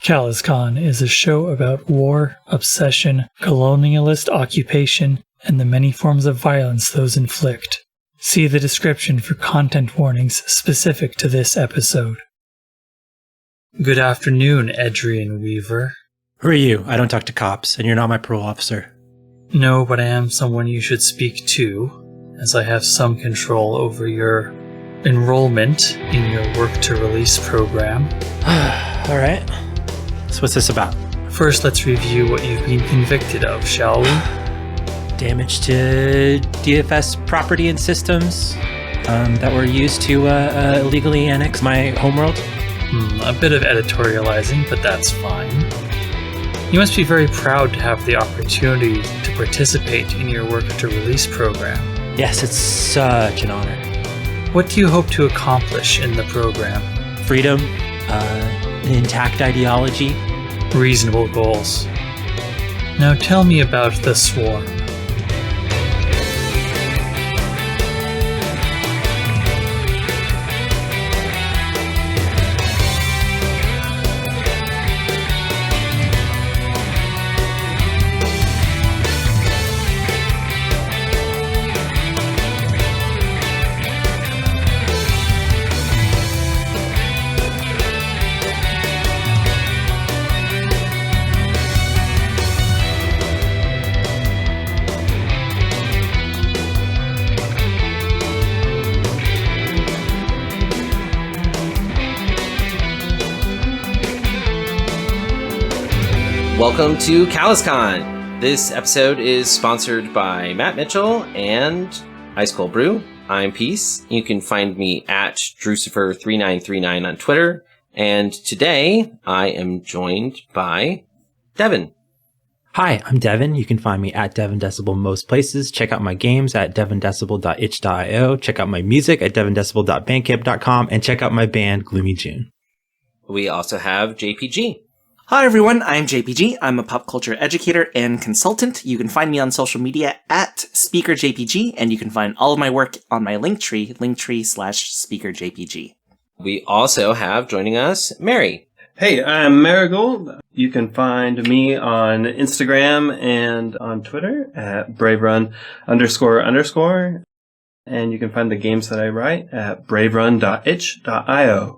CalazCon is a show about war, obsession, colonialist occupation, and the many forms of violence those inflict. See the description for content warnings specific to this episode. Good afternoon, Adrian Weaver. Who are you? I don't talk to cops, and you're not my parole officer. No, but I am someone you should speak to, as I have some control over your enrollment in your work-to-release program. Alright. So what's this about? First, let's review what you've been convicted of, shall we? Damage to DFS property and systems that were used to illegally annex my homeworld. A bit of editorializing, but that's fine. You must be very proud to have the opportunity to participate in your work-to-release program. Yes, it's such an honor. What do you hope to accomplish in the program? Freedom, an intact ideology. Reasonable goals. Now tell me about the Swarm. Welcome to CalazCon. This episode is sponsored by Matt Mitchell and Ice Cold Brew. I'm Peace. You can find me at Drucifer3939 on Twitter. And today I am joined by Devin. Hi, I'm Devin. You can find me at Devin Decibel most places. Check out my games at devindecibel.itch.io. Check out my music at devindecibel.bandcamp.com. And check out my band, Gloomy June. We also have JPG. Hi everyone, I'm JPG. I'm a pop culture educator and consultant. You can find me on social media at SpeakerJPG, and you can find all of my work on my Linktree, linktree/SpeakerJPG. We also have joining us, Mary. Hey, I'm Marigold. You can find me on Instagram and on Twitter at braverun__. And you can find the games that I write at braverun.itch.io.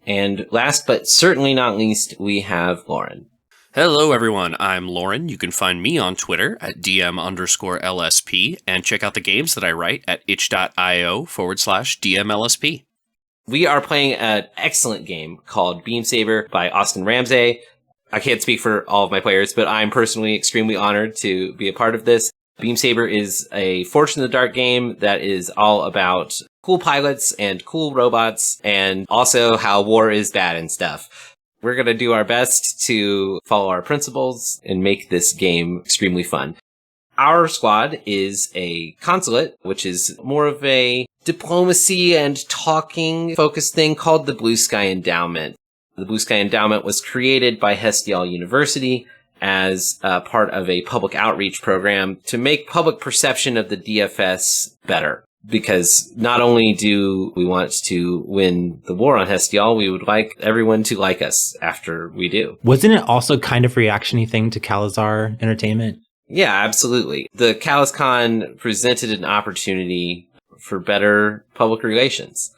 And last but certainly not least, we have Lauren. Hello, everyone. I'm Lauren. You can find me on Twitter at DM_LSP and check out the games that I write at itch.io/DMLSP. We are playing an excellent game called Beam Saber by Austin Ramsey. I can't speak for all of my players, but I'm personally extremely honored to be a part of this. Beam Saber is a Forged in the Dark game that is all about cool pilots and cool robots, and also how war is bad and stuff. We're going to do our best to follow our principles and make this game extremely fun. Our squad is a consulate, which is more of a diplomacy and talking focused thing called the Blue Sky Endowment. The Blue Sky Endowment was created by Hestial University as part of a public outreach program to make public perception of the DFS better. Because not only do we want to win the war on Hestial, we would like everyone to like us after we do. Wasn't it also kind of reaction-y thing to Calazar Entertainment? Yeah, absolutely. The CalazCon presented an opportunity for better public relations.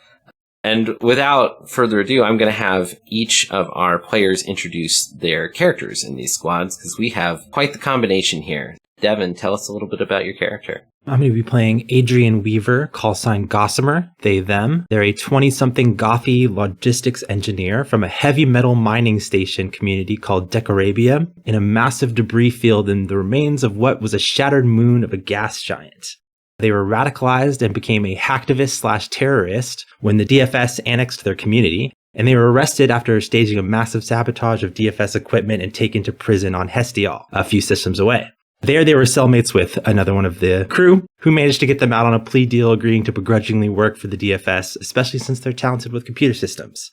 And without further ado, I'm going to have each of our players introduce their characters in these squads, because we have quite the combination here. Devin, tell us a little bit about your character. I'm going to be playing Adrian Weaver, call sign Gossamer, they, them. They're a 20-something gothy logistics engineer from a heavy metal mining station community called Decorabia in a massive debris field in the remains of what was a shattered moon of a gas giant. They were radicalized and became a hacktivist/terrorist when the DFS annexed their community, and they were arrested after staging a massive sabotage of DFS equipment and taken to prison on Hestial, a few systems away. There they were cellmates with another one of the crew, who managed to get them out on a plea deal agreeing to begrudgingly work for the DFS, especially since they're talented with computer systems.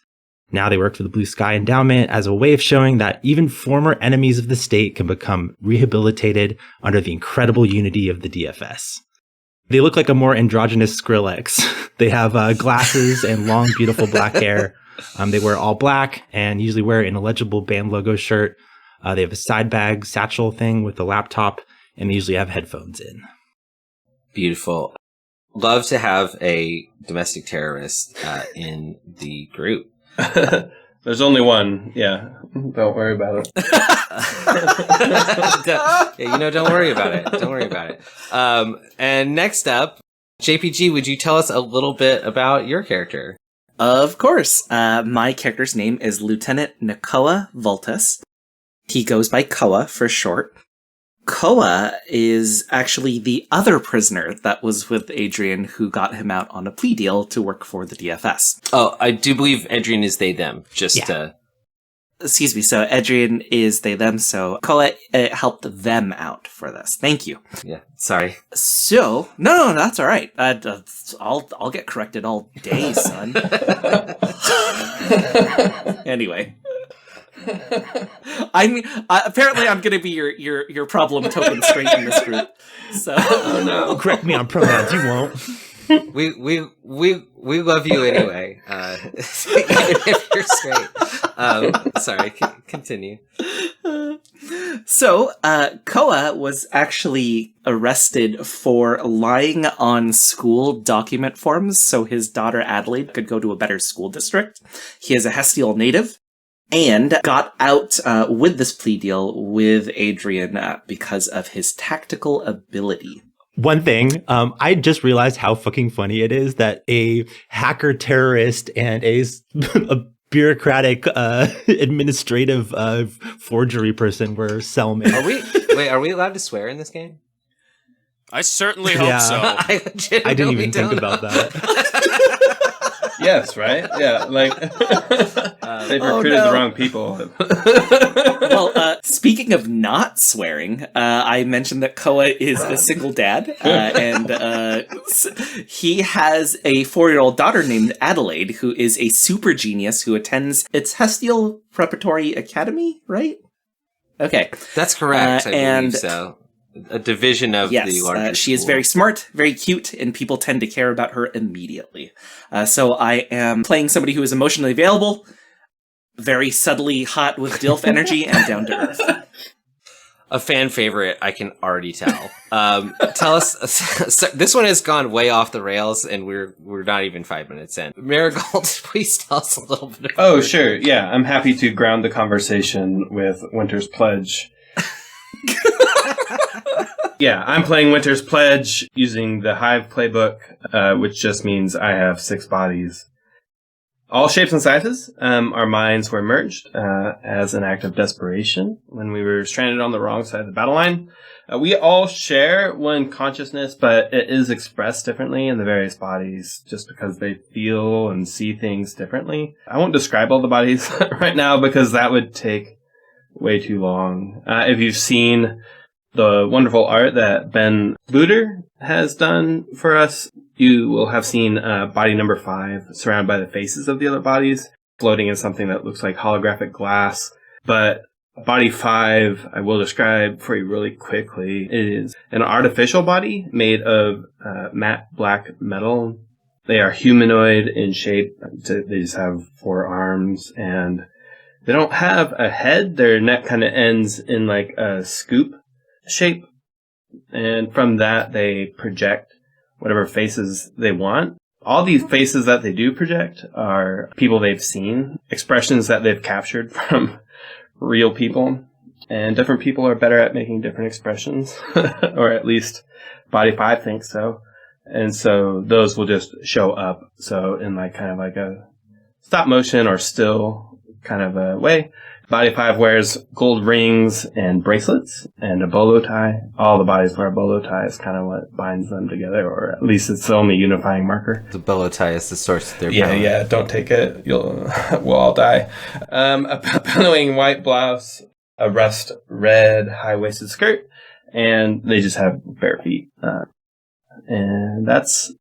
Now they work for the Blue Sky Endowment as a way of showing that even former enemies of the state can become rehabilitated under the incredible unity of the DFS. They look like a more androgynous Skrillex. They have glasses and long, beautiful black hair. They wear all black and usually wear an illegible band logo shirt. They have a side bag satchel thing with a laptop, and they usually have headphones in. Beautiful. Love to have a domestic terrorist in the group. There's only one. Yeah. Don't worry about it. Don't worry about it. Don't worry about it. And next up, JPG, would you tell us a little bit about your character? Of course. My character's name is Lieutenant Nakoa Voltus. He goes by Koa for short. Koa is actually the other prisoner that was with Adrian who got him out on a plea deal to work for the DFS. Oh, I do believe Adrian is they, them. Excuse me, so Adrian is they, them, so Koa helped them out for this. Thank you. Yeah, sorry. So, no, that's all right. I'll get corrected all day, son. Anyway. I mean, apparently I'm going to be your problem token straight in this group. So, oh no, correct me on pronouns. You won't. We love you anyway. If you're straight. Sorry, continue. So, Koa was actually arrested for lying on school document forms so his daughter Adelaide could go to a better school district. He is a Hestial native. And got out with this plea deal with Adrian because of his tactical ability. One thing, I just realized how fucking funny it is that a hacker terrorist and a bureaucratic administrative forgery person were cellmates. Are we allowed to swear in this game? I certainly hope so. I didn't even think about that. Yes, right? Yeah, like they've recruited the wrong people. Well, speaking of not swearing, I mentioned that Koa is a single dad, and he has a 4-year-old daughter named Adelaide, who is a super genius who attends its Hestial Preparatory Academy, right? Okay. That's correct, I believe so. A division of the larger she is school. very smart, very cute, and people tend to care about her immediately. So I am playing somebody who is emotionally available, very subtly hot with DILF energy, and down to earth. A fan favorite, I can already tell. Tell us, so this one has gone way off the rails, and we're not even 5 minutes in. Marigold, please tell us a little bit about Oh, sure. Yeah, I'm happy to ground the conversation with Winter's Pledge. Yeah, I'm playing Winter's Pledge using the Hive playbook, which just means I have 6 bodies. All shapes and sizes. Our minds were merged as an act of desperation when we were stranded on the wrong side of the battle line. We all share one consciousness, but it is expressed differently in the various bodies just because they feel and see things differently. I won't describe all the bodies right now because that would take way too long. If you've seen the wonderful art that Ben Luder has done for us, you will have seen body number 5 surrounded by the faces of the other bodies, floating in something that looks like holographic glass. But body 5, I will describe for you really quickly, is an artificial body made of matte black metal. They are humanoid in shape. They just have 4 arms, and they don't have a head. Their neck kind of ends in like a scoop shape, and from that they project whatever faces they want. All these faces that they do project are people they've seen, expressions that they've captured from real people, and different people are better at making different expressions, or at least body 5 thinks so, and so those will just show up, so in like kind of like a stop motion or still kind of a way. Body 5 wears gold rings and bracelets and a bolo tie. All the bodies wear a bolo tie. Is kind of what binds them together, or at least it's the only unifying marker. The bolo tie is the source of their power. Yeah, don't take it. We'll all die. A billowing white blouse, a rust red high-waisted skirt, and they just have bare feet. And that's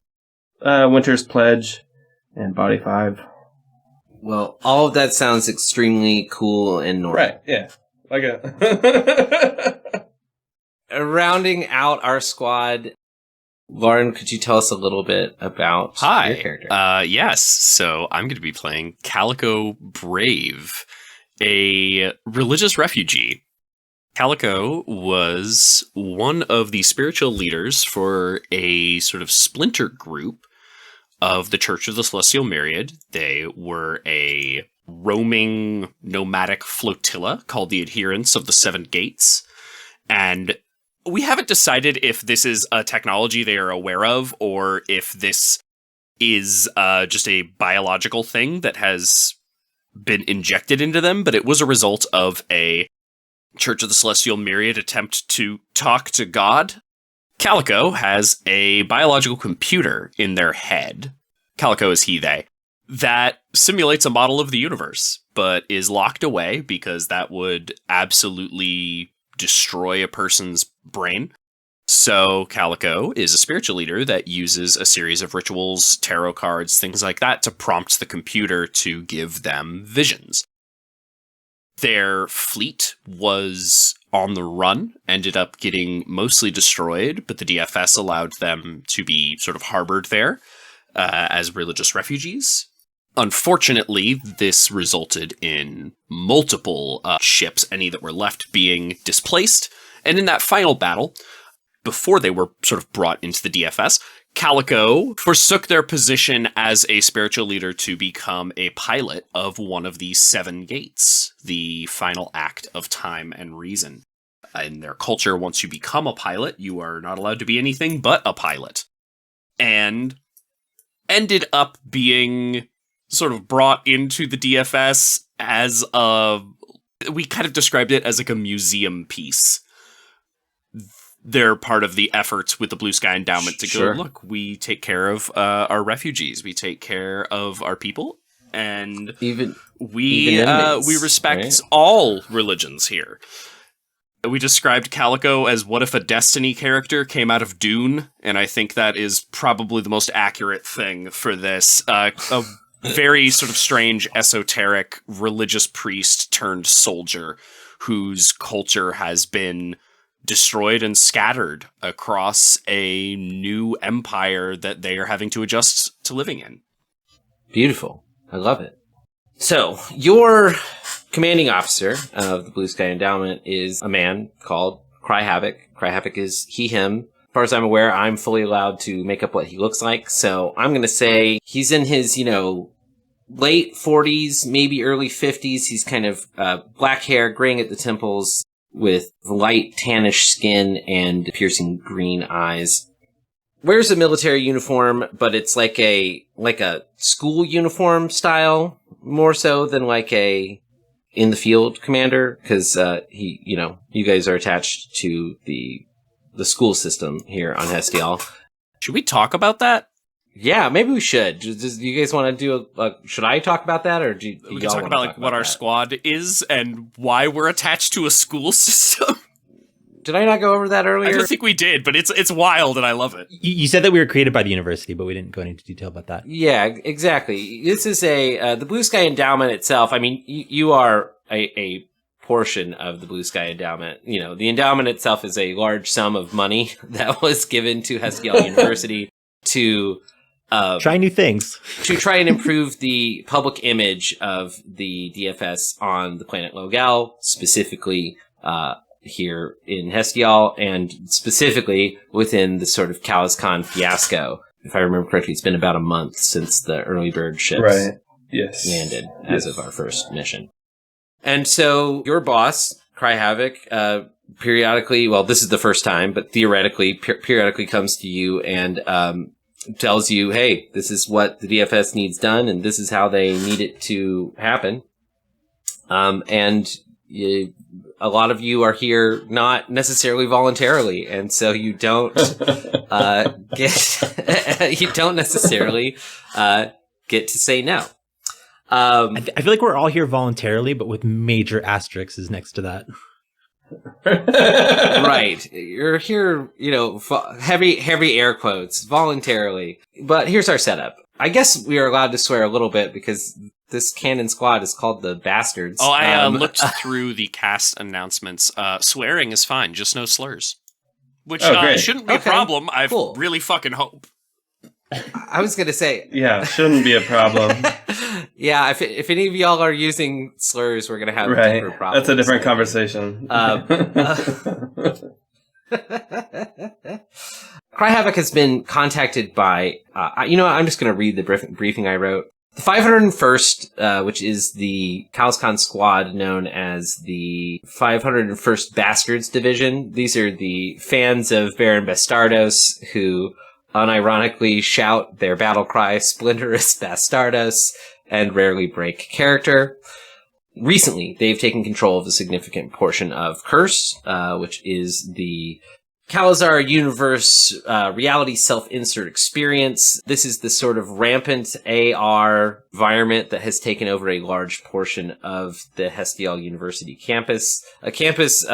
Winter's Pledge and Body 5. Well, all of that sounds extremely cool and normal. Right, yeah. Like a... Rounding out our squad, Lauren, could you tell us a little bit about your character? Yes. So I'm going to be playing Calico Brave, a religious refugee. Calico was one of the spiritual leaders for a sort of splinter group of the Church of the Celestial Myriad. They were a roaming nomadic flotilla called the Adherents of the Seven Gates. And we haven't decided if this is a technology they are aware of or if this is just a biological thing that has been injected into them, but it was a result of a Church of the Celestial Myriad attempt to talk to God. Calico has a biological computer in their head. Calico is he, they. That simulates a model of the universe, but is locked away because that would absolutely destroy a person's brain. So Calico is a spiritual leader that uses a series of rituals, tarot cards, things like that to prompt the computer to give them visions. Their fleet was on the run, ended up getting mostly destroyed, but the DFS allowed them to be sort of harbored there as religious refugees. Unfortunately, this resulted in multiple ships, any that were left, being displaced. And in that final battle, before they were sort of brought into the DFS, Calico forsook their position as a spiritual leader to become a pilot of one of the seven gates, the final act of time and reason. In their culture, once you become a pilot, you are not allowed to be anything but a pilot. And ended up being sort of brought into the DFS as we kind of described it as like a museum piece. They're part of the efforts with the Blue Sky Endowment to go, look, we take care of our refugees, we take care of our people, and we respect all religions here. We described Calico as what if a Destiny character came out of Dune, and I think that is probably the most accurate thing for this. A very sort of strange, esoteric, religious priest turned soldier whose culture has been destroyed and scattered across a new empire that they are having to adjust to living in. Beautiful. I love it. So, your commanding officer of the Blue Sky Endowment is a man called Cry Havoc. Cry Havoc is he, him. As far as I'm aware, I'm fully allowed to make up what he looks like. So I'm going to say he's in his, late 40s, maybe early 50s. He's kind of black hair, graying at the temples, with light tannish skin and piercing green eyes. Wears a military uniform, but it's like a school uniform style, more so than like a in the field commander, because you guys are attached to the school system here on Hestial. Should we talk about that? Yeah, maybe we should. Do you guys want to do should I talk about that, or do we can talk about what our squad is and why we're attached to a school system? Did I not go over that earlier? I don't think we did, but it's wild and I love it. You said that we were created by the university, but we didn't go into detail about that. Yeah, exactly. This is the Blue Sky Endowment itself. I mean, you are a portion of the Blue Sky Endowment. The endowment itself is a large sum of money that was given to Hestial University to try new things, to try and improve the public image of the DFS on the planet Logal, specifically here in Hestial, and specifically within the sort of CalazCon fiasco. If I remember correctly, it's been about a month since the early bird ships landed as of our first mission. And so your boss, Cry Havoc, periodically, well, this is the first time, but theoretically, periodically comes to you and tells you, hey, this is what the DFS needs done, and this is how they need it to happen. A lot of you are here not necessarily voluntarily, and so you don't necessarily get to say no. I feel like we're all here voluntarily, but with major asterisks next to that. Right. You're here, heavy air quotes, voluntarily. But here's our setup. I guess we are allowed to swear a little bit because this canon squad is called the Bastards. Oh, I looked through the cast announcements. Swearing is fine, just no slurs. which great. shouldn't be a Okay, problem. I cool. really fucking hope. I was going to say, Yeah, shouldn't be a problem. yeah, if any of y'all are using slurs, we're going to have Right. deeper problems. That's a different conversation. Cry Havoc has been contacted by, I'm just going to read the briefing I wrote. The 501st, which is the CalazCon squad known as the 501st Bastards Division. These are the fans of Baron Bastardos who unironically shout their battle cry, Splinterus Bastardos, and rarely break character. Recently, they've taken control of a significant portion of Curse, which is the Calazar universe reality self-insert experience. This is the sort of rampant AR environment that has taken over a large portion of the Hestial University campus, a campus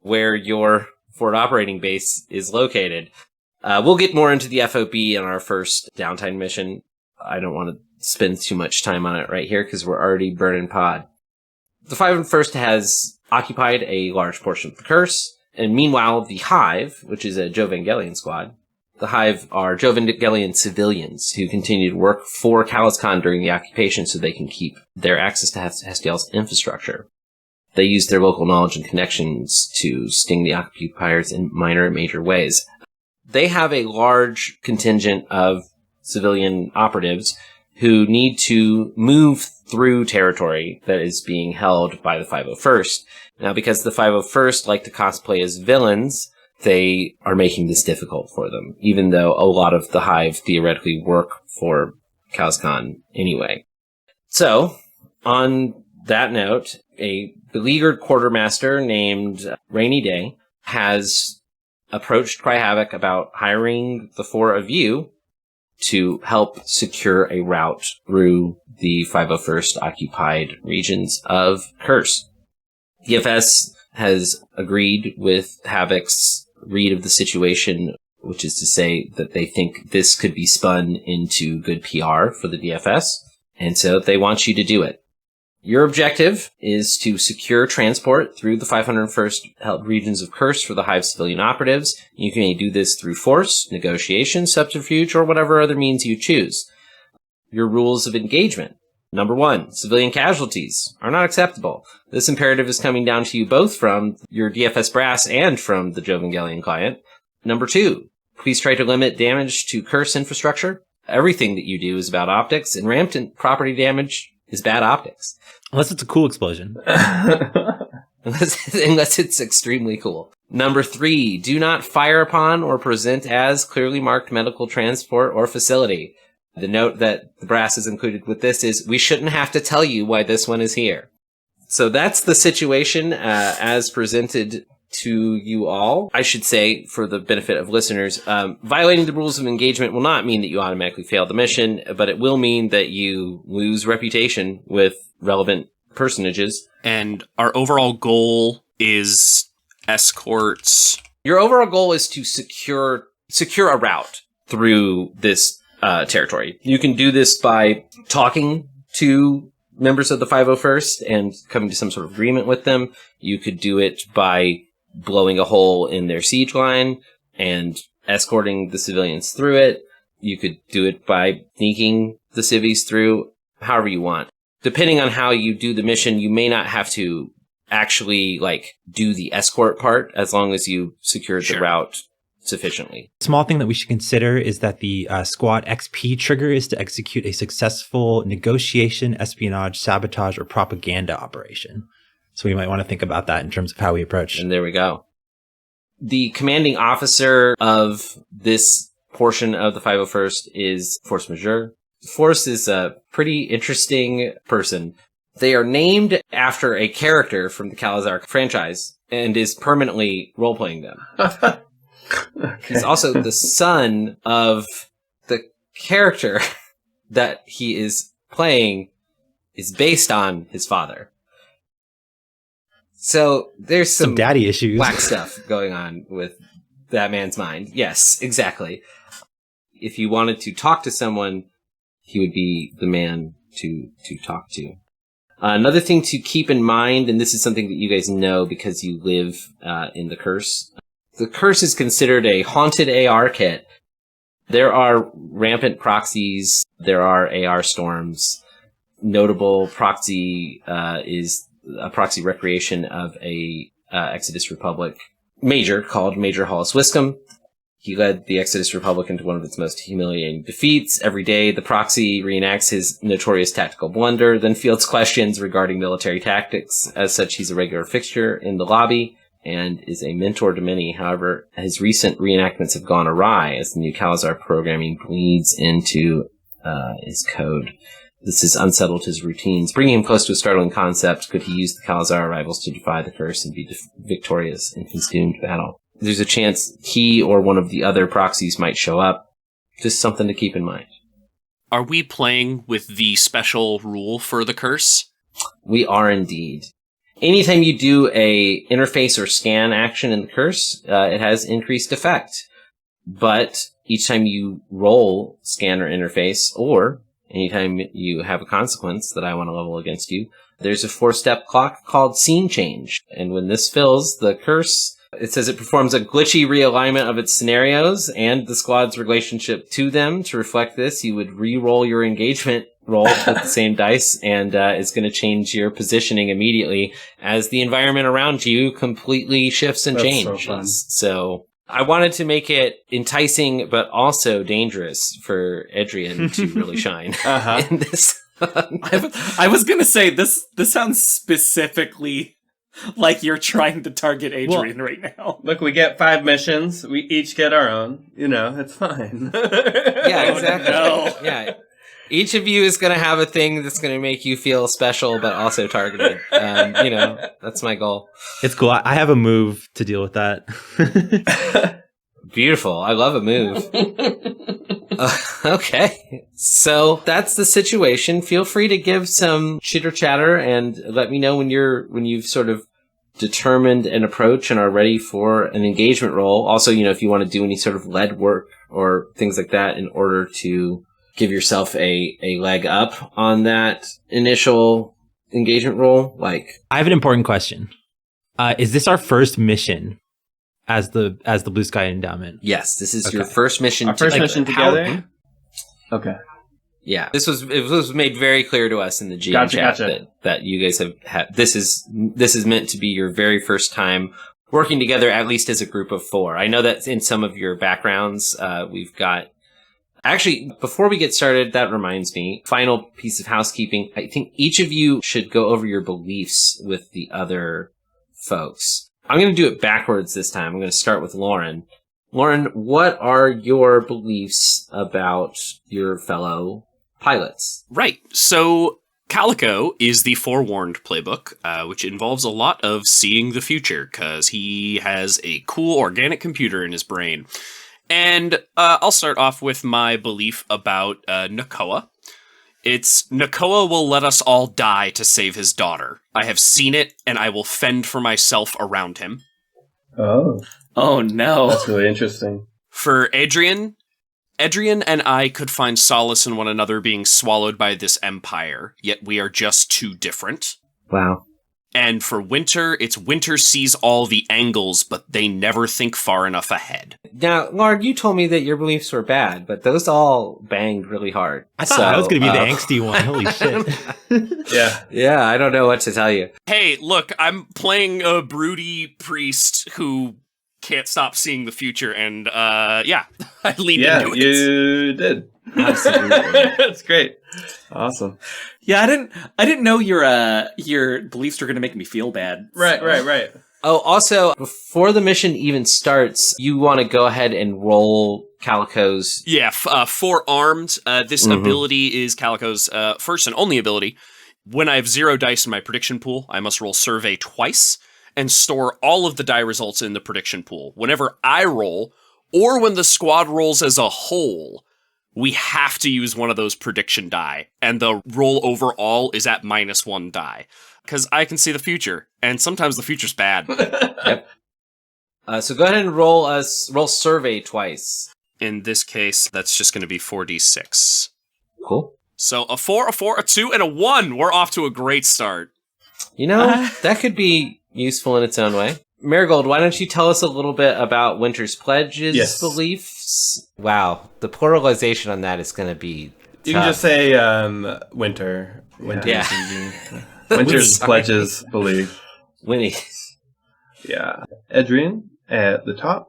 where your forward operating base is located. We'll get more into the FOB in our first downtime mission. I don't want to spend too much time on it right here because we're already burning pod. The 501st has occupied a large portion of the Curse. And meanwhile, the Hive, which is a Jovangelian squad, the Hive are Jovangelian civilians who continue to work for CalazCon during the occupation so they can keep their access to Hestial's infrastructure. They use their local knowledge and connections to sting the occupiers in minor and major ways. They have a large contingent of civilian operatives who need to move through territory that is being held by the 501st. Now, because the 501st like to cosplay as villains, they are making this difficult for them, even though a lot of the Hive theoretically work for CalazCon anyway. So, on that note, a beleaguered quartermaster named Rainy Day has approached Cry Havoc about hiring the four of you to help secure a route through the 501st occupied regions of Curse. DFS has agreed with Havoc's read of the situation, which is to say that they think this could be spun into good PR for the DFS, and so they want you to do it. Your objective is to secure transport through the 501st held regions of Curse for the Hive civilian operatives. You can do this through force, negotiation, subterfuge, or whatever other means you choose. Your rules of engagement. Number 1, civilian casualties are not acceptable. This imperative is coming down to you both from your DFS brass and from the Jovangelian client. Number 2, please try to limit damage to Curse infrastructure. Everything that you do is about optics, and rampant property damage is bad optics. Unless it's a cool explosion. Unless it's extremely cool. Number 3, do not fire upon or present as clearly marked medical transport or facility. The note that the brass is included with this is, we shouldn't have to tell you why this one is here. So that's the situation as presented to you all. I should say, for the benefit of listeners, violating the rules of engagement will not mean that you automatically fail the mission, but it will mean that you lose reputation with relevant personages. And our overall goal is escorts. Your overall goal is to secure a route through this territory. You can do this by talking to members of the 501st and coming to some sort of agreement with them. You could do it by blowing a hole in their siege line and escorting the civilians through it. You could do it by sneaking the civvies through, however you want. Depending on how you do the mission, you may not have to actually do the escort part as long as you secured the route sufficiently. Small thing that we should consider is that the squad XP trigger is to execute a successful negotiation, espionage, sabotage, or propaganda operation. So we might want to think about that in terms of how we approach. And there we go. The commanding officer of this portion of the 501st is Force Majeure. Force is a pretty interesting person. They are named after a character from the Calazar franchise and is permanently role-playing them. Okay. He's also the son of the character that he is playing is based on his father. So there's some daddy issues. Black stuff going on with that man's mind. Yes, exactly. If you wanted to talk to someone, he would be the man to talk to. Another thing to keep in mind, and this is something that you guys know because you live in the Curse, The curse is considered a haunted AR kit. There are rampant proxies. There are AR storms. Notable proxy is a proxy recreation of a Exodus Republic major called Major Hollis Wiscombe. He led the Exodus Republic into one of its most humiliating defeats. Every day, the proxy reenacts his notorious tactical blunder, then fields questions regarding military tactics. As such, he's a regular fixture in the lobby and is a mentor to many. However, his recent reenactments have gone awry as the new CalazCon programming bleeds into his code. This has unsettled his routines, bringing him close to a startling concept. Could he use the CalazCon rivals to defy the curse and be victorious in his doomed battle? There's a chance he or one of the other proxies might show up. Just something to keep in mind. Are we playing with the special rule for the curse? We are indeed. Anytime you do a interface or scan action in the curse, it has increased effect. But each time you roll scan or interface, or anytime you have a consequence that I want to level against you, there's a 4-step clock called scene change. And when this fills, the curse, it says it performs a glitchy realignment of its scenarios and the squad's relationship to them. To reflect this, you would re-roll your engagement roll with the same dice, and it's going to change your positioning immediately as the environment around you completely shifts and changes. So I wanted to make it enticing, but also dangerous for Adrian to really shine in this. I was going to say, this sounds specifically like you're trying to target Adrian right now. Look, we get 5 missions. We each get our own. You know, it's fine. Yeah, exactly. No. Yeah. Each of you is going to have a thing that's going to make you feel special, but also targeted. You know, that's my goal. It's cool. I have a move to deal with that. Beautiful. I love a move. Okay. So that's the situation. Feel free to give some chitter chatter and let me know when you've sort of determined an approach and are ready for an engagement roll. Also, you know, if you want to do any sort of lead work or things like that in order to give yourself a leg up on that initial engagement roll. Like, I have an important question. Is this our first mission as the Blue Sky Endowment? yes, this is your first mission. Our first mission together? Okay. Yeah, it was made very clear to us in the GM chat that you guys have had. This is meant to be your very first time working together, at least as a group of 4. I know that in some of your backgrounds, we've got. Actually, before we get started, that reminds me, final piece of housekeeping. I think each of you should go over your beliefs with the other folks. I'm going to do it backwards this time. I'm going to start with Lauren. Lauren, what are your beliefs about your fellow pilots? Right. So Calico is the Forewarned playbook, which involves a lot of seeing the future, because he has a cool organic computer in his brain. And I'll start off with my belief about Nakoa. It's Nakoa will let us all die to save his daughter. I have seen it, and I will fend for myself around him. Oh. Oh, no. That's really interesting. For Adrian and I could find solace in one another being swallowed by this empire, yet we are just too different. Wow. And for Winter, it's Winter sees all the angles, but they never think far enough ahead. Now, Lauren, you told me that your beliefs were bad, but those all banged really hard. I thought I was going to be the angsty one. Holy shit. Yeah. Yeah, I don't know what to tell you. Hey, look, I'm playing a broody priest who can't stop seeing the future, and yeah, I leaned into it. Yeah, you did. Absolutely. That's great. Awesome. Yeah, I didn't know your beliefs were going to make me feel bad. Right. Oh, also, before the mission even starts, you want to go ahead and roll Calico's... Yeah, forearmed. This ability is Calico's first and only ability. When I have 0 dice in my prediction pool, I must roll Survey twice and store all of the die results in the prediction pool. Whenever I roll, or when the squad rolls as a whole, we have to use one of those prediction die, and the roll overall is at -1 die. Because I can see the future, and sometimes the future's bad. Yep. So go ahead and roll Survey twice. In this case, that's just going to be 4d6. Cool. So a 4, a 2, and a 1. We're off to a great start. You know, that could be useful in its own way. Marigold, why don't you tell us a little bit about Winter's Pledge's beliefs? Wow, the pluralization on that is going to be You can just say Winter. Winter is easy. Winter's Pledge's belief. Winnie. Yeah. Adrian at the top.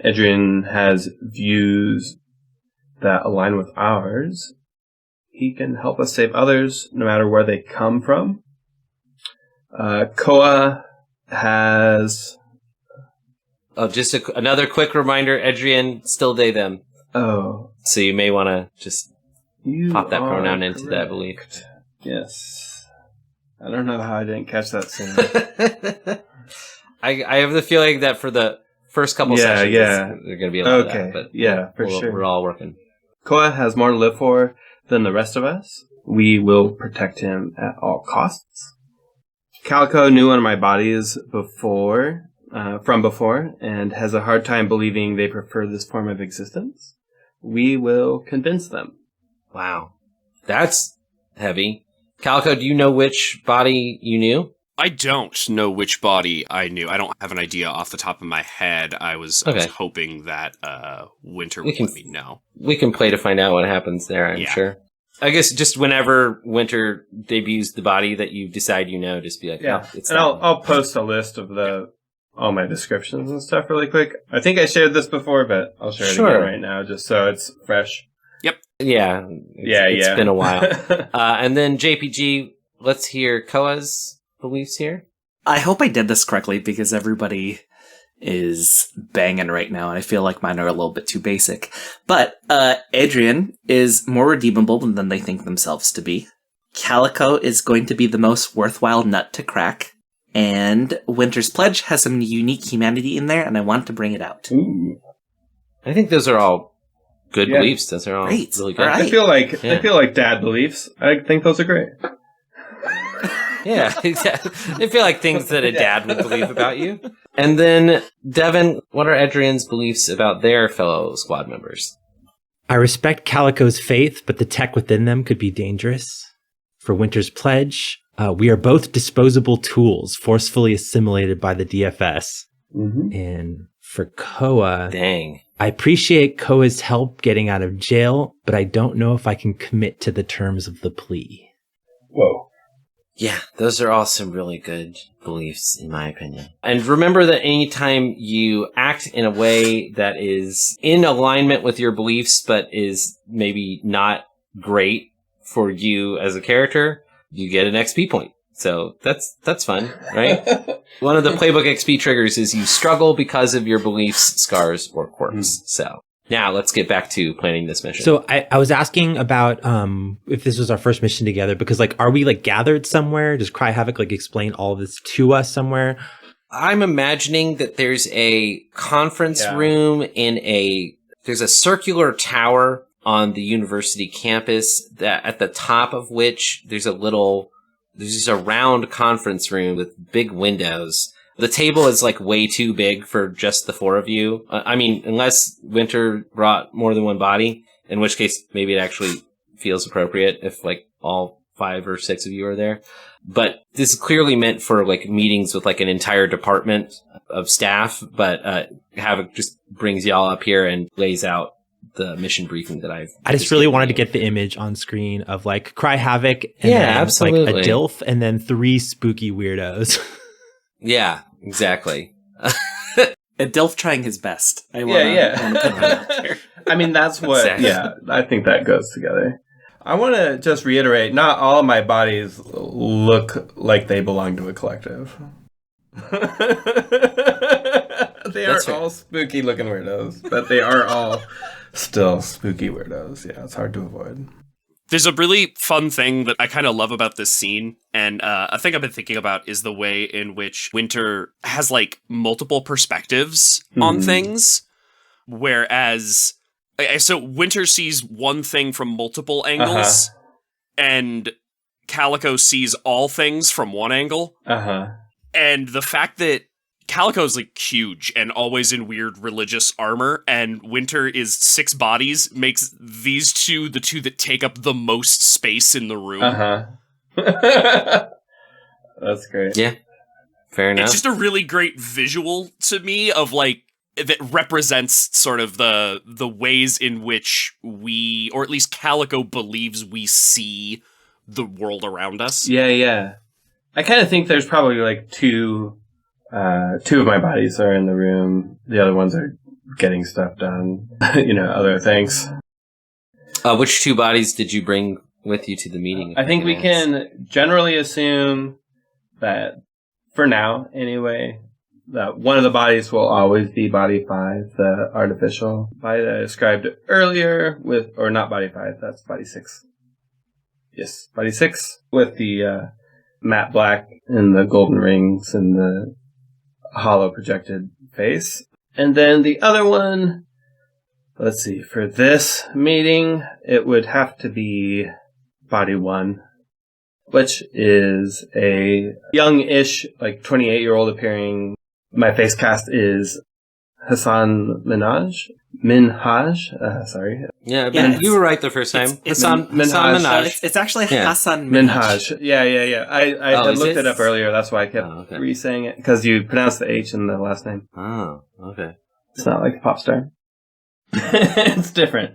Adrian has views that align with ours. He can help us save others no matter where they come from. Koa has... Oh, just another quick reminder, Adrian, still they, them. Oh. So you may want to just pop that pronoun into that belief. Yes. I don't know how I didn't catch that sooner. I have the feeling that for the first couple sessions, they're going to be a lot of that. But for sure. We're all working. Koa has more to live for than the rest of us. We will protect him at all costs. Calico knew one of my bodies from before, and has a hard time believing they prefer this form of existence. We will convince them. Wow. That's heavy. Calico, do you know which body you knew? I don't know which body I knew. I don't have an idea off the top of my head. I was hoping that Winter would let me know. We can play to find out what happens there, I'm sure. I guess just whenever Winter debuts the body that you decide you know, just be like, it's and I'll post a list of all my descriptions and stuff really quick. I think I shared this before, but I'll share it again right now just so it's fresh. Yep. Yeah. It's been a while. And then JPG, let's hear Koa's beliefs here. I hope I did this correctly because everybody is banging right now, and I feel like mine are a little bit too basic. But Adrian is more redeemable than they think themselves to be. Calico is going to be the most worthwhile nut to crack. And Winter's Pledge has some unique humanity in there, and I want to bring it out. Ooh. I think those are all good beliefs. Those are all great. Really good. Right. I feel like dad beliefs. I think those are great. Yeah, I feel like things that a dad would believe about you. And then, Devin, what are Adrian's beliefs about their fellow squad members? I respect Calico's faith, but the tech within them could be dangerous. For Winter's Pledge, we are both disposable tools, forcefully assimilated by the DFS. Mm-hmm. And for Koa, I appreciate Koa's help getting out of jail, but I don't know if I can commit to the terms of the plea. Whoa. Yeah, those are all some really good beliefs, in my opinion. And remember that anytime you act in a way that is in alignment with your beliefs, but is maybe not great for you as a character, you get an XP point. So that's fun, right? One of the playbook XP triggers is you struggle because of your beliefs, scars, or quirks. So now let's get back to planning this mission. So I was asking about if this was our first mission together, because are we gathered somewhere? Does Cry Havoc explain all of this to us somewhere? I'm imagining that there's a conference room there's a circular tower on the university campus that at the top of which there's just a round conference room with big windows. The table is way too big for just the four of you. I mean, unless Winter brought more than one body, in which case maybe it actually feels appropriate if all 5 or 6 of you are there. But this is clearly meant for meetings with an entire department of staff. But Havoc just brings y'all up here and lays out the mission briefing that I just really wanted to get the image on screen of Cry Havoc and then absolutely. A DILF and then 3 spooky weirdos. Yeah, exactly. A DILF trying his best. I mean, that's what, Exactly. I think that goes together. I want to just reiterate, not all of my bodies look like they belong to a collective. They are all spooky looking weirdos, but they are all still spooky weirdos. Yeah, it's hard to avoid. There's a really fun thing that I kind of love about this scene, and a thing I've been thinking about is the way in which Winter has multiple perspectives on things, whereas so Winter sees one thing from multiple angles, and Calico sees all things from one angle. And the fact that Calico's huge and always in weird religious armor, and Winter is 6 bodies, makes these two the two that take up the most space in the room. That's great. Yeah. Fair enough. It's just a really great visual to me of like that represents sort of the ways in which we, or at least Calico believes we see the world around us. Yeah. I kind of think there's probably like two of my bodies are in the room. The other ones are getting stuff done, other things. Which two bodies did you bring with you to the meeting? I think we can generally assume that, for now anyway, that one of the bodies will always be body 5, the artificial body that I described earlier or not body 5, that's body 6. Yes, body 6 with the matte black and the golden rings and the hollow projected face. And then the other one, let's see, for this meeting, it would have to be body 1, which is a young-ish, like 28-year-old appearing. My face cast is Hassan Minhaj. Sorry. Yeah, you were right the first time. Hassan Minhaj. It's actually Hassan Minhaj. Yeah. I had looked it up earlier. That's why I kept re-saying it, because you pronounce the H in the last name. Oh, okay. It's not like a pop star. It's different.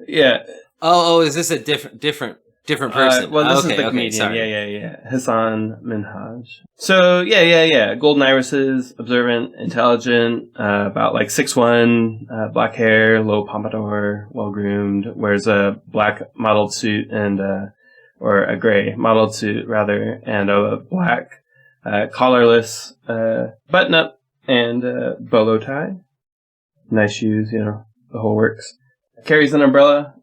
Yeah. Oh, is this a different person? This is the comedian. Sorry. Yeah. Hassan Minhaj. So, yeah. Golden irises, observant, intelligent, about like 6'1", black hair, low pompadour, well-groomed, wears a black mottled suit or a gray mottled suit, rather, and a black, collarless, button-up and bolo tie. Nice shoes, the whole works. Carries an umbrella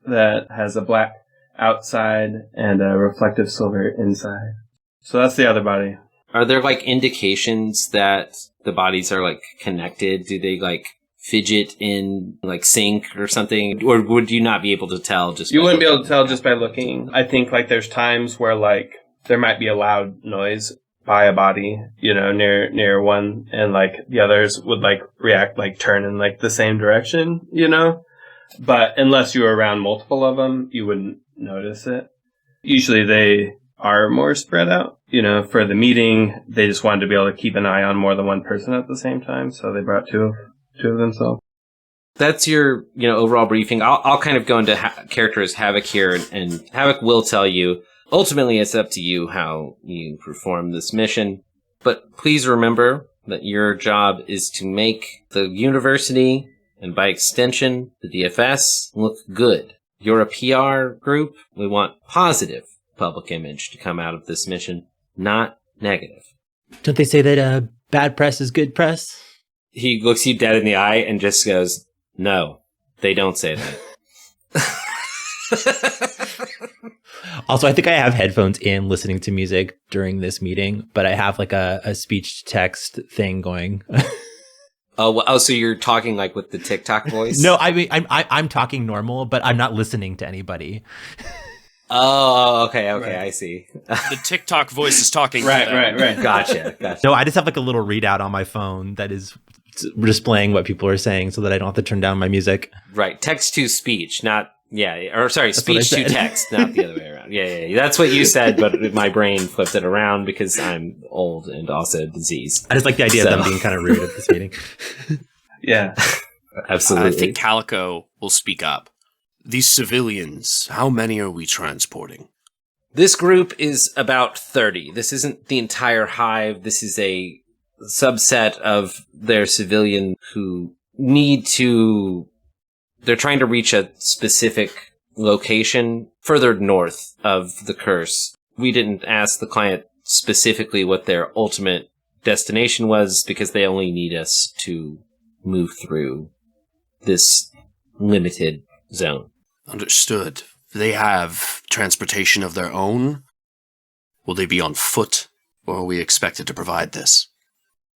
that has a black outside and a reflective silver inside. So that's the other body. Are there like indications that the bodies are like connected? Do they like fidget in like sync or something? Or would you not be able to tell just You wouldn't be able to tell just by looking. I think like there's times where like there might be a loud noise by a body, near one, and like the others would like react, like turn in like the same direction, But unless you were around multiple of them, you wouldn't notice it. Usually they are more spread out. For the meeting, they just wanted to be able to keep an eye on more than one person at the same time, so they brought two of themselves. That's your, overall briefing. I'll kind of go into character as Havoc here, and Havoc will tell you, ultimately it's up to you how you perform this mission. But please remember that your job is to make the university, and by extension, the DFS, look good. You're a PR group. We want positive public image to come out of this mission, not negative. Don't they say that bad press is good press? He looks you dead in the eye and just goes, no, they don't say that. Also, I think I have headphones in listening to music during this meeting, but I have like a speech to text thing going. So you're talking like with the TikTok voice? No, I mean, I'm talking normal, but I'm not listening to anybody. Oh, okay, right. I see. The TikTok voice is talking. Right. Gotcha. No, I just have like a little readout on my phone that is displaying what people are saying so that I don't have to turn down my music. Right, text to speech, not speech to text, not the other way around. Yeah, that's what you said, but my brain flipped it around because I'm old and also diseased. I just like the idea of them being kind of rude at this meeting. Yeah, absolutely. I think Calico will speak up. These civilians, how many are we transporting? This group is about 30. This isn't the entire hive. This is a subset of their civilian who need to... They're trying to reach a specific location further north of the curse. We didn't ask the client specifically what their ultimate destination was because they only need us to move through this limited zone. Understood. They have transportation of their own? Will they be on foot, or are we expected to provide this?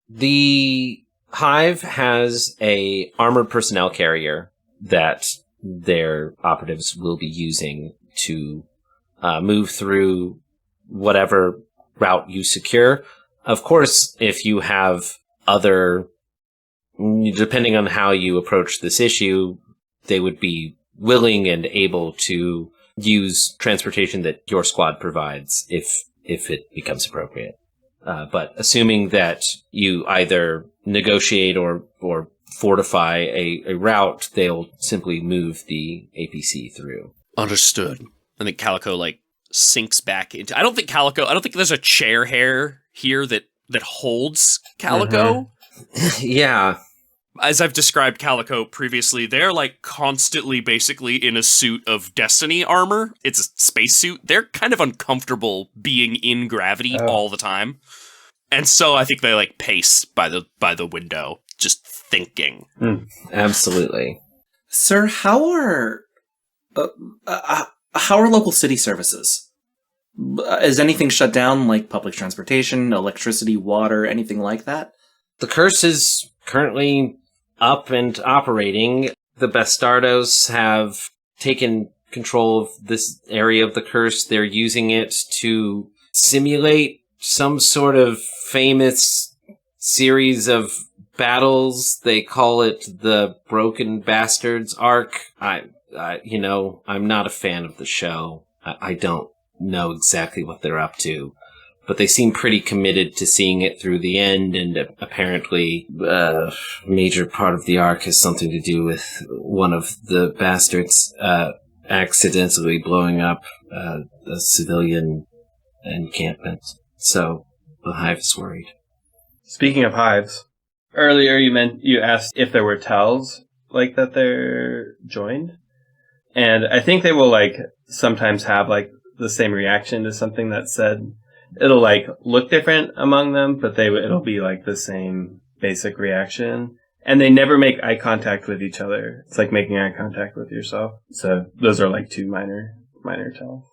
The hive has a armored personnel carrier that their operatives will be using to move through whatever route you secure. Of course, if you have other, depending on how you approach this issue, they would be willing and able to use transportation that your squad provides if it becomes appropriate. But assuming that you either negotiate or fortify a route, they'll simply move the APC through. Understood. I think Calico sinks back into. I don't think there's a chair hair here that holds Calico. Yeah. As I've described Calico previously, they're constantly basically in a suit of Destiny armor. It's a spacesuit. They're kind of uncomfortable being in gravity all the time. And so I think they pace by the window, just thinking. Absolutely. Sir, how are local city services? Is anything shut down, like public transportation, electricity, water, anything like that? The curse is currently up and operating. The Bastardos have taken control of this area of the curse. They're using it to simulate some sort of famous series of battles. They call it the Broken Bastards arc. I'm not a fan of the show. I don't know exactly what they're up to, but they seem pretty committed to seeing it through the end, and apparently a major part of the arc has something to do with one of the bastards accidentally blowing up a civilian encampment. So the Hive is worried. Speaking of hives, earlier you asked if there were tells that they're joined, and I think they will sometimes have the same reaction to something that's said. It'll look different among them, but it'll be the same basic reaction. And they never make eye contact with each other. It's like making eye contact with yourself. So those are two minor tells.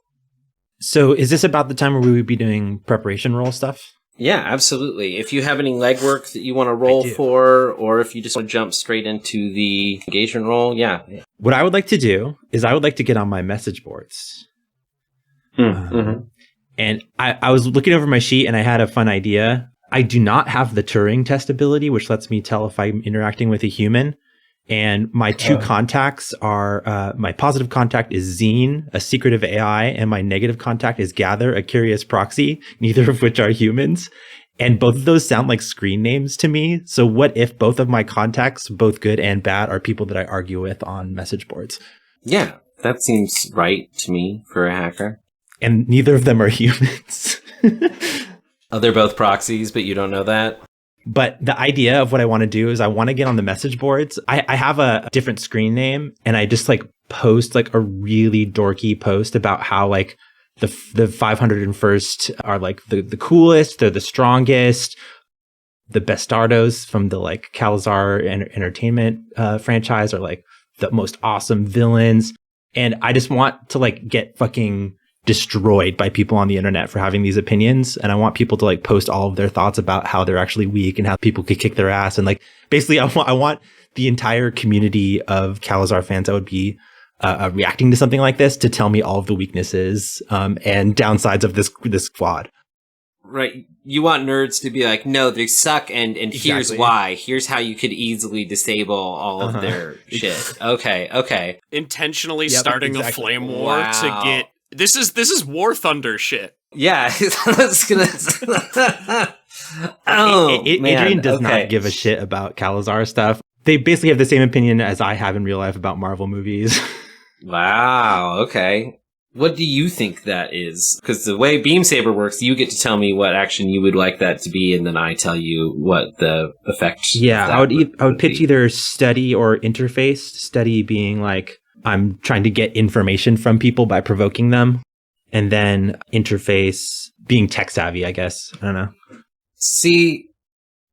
So is this about the time where we would be doing preparation roll stuff? Yeah, absolutely. If you have any legwork that you want to roll for, or if you just want to jump straight into the engagement roll, yeah. What I would like to do is I would like to get on my message boards. And I was looking over my sheet and I had a fun idea. I do not have the Turing test ability, which lets me tell if I'm interacting with a human. And my two contacts are, my positive contact is Zine, a secretive AI, and my negative contact is Gather, a curious proxy, neither of which are humans. And both of those sound like screen names to me. So what if both of my contacts, both good and bad, are people that I argue with on message boards? Yeah, that seems right to me for a hacker. And neither of them are humans. Oh, they're both proxies, but you don't know that? But the idea of what I want to do is I want to get on the message boards. I have a different screen name, and I just post a really dorky post about how the 501st are the coolest, they're the strongest. The Bastardos from the Calazar Entertainment franchise are the most awesome villains. And I just want to get fucking destroyed by people on the internet for having these opinions. And I want people to post all of their thoughts about how they're actually weak and how people could kick their ass. And basically I want the entire community of Calazar fans that would be reacting to something like this to tell me all of the weaknesses and downsides of this quad. Right. You want nerds to be no, they suck, and here's why. Here's how you could easily disable all of their shit. Okay. Intentionally starting a flame war to get... This is War Thunder shit. Yeah. Adrian does not give a shit about Calazar stuff. They basically have the same opinion as I have in real life about Marvel movies. Wow. Okay. What do you think that is? Because the way Beam Saber works, you get to tell me what action you would like that to be, and then I tell you what the effect. Yeah, I would pitch either study or interface. Study being I'm trying to get information from people by provoking them, and then interface being tech savvy, I guess. I don't know. See,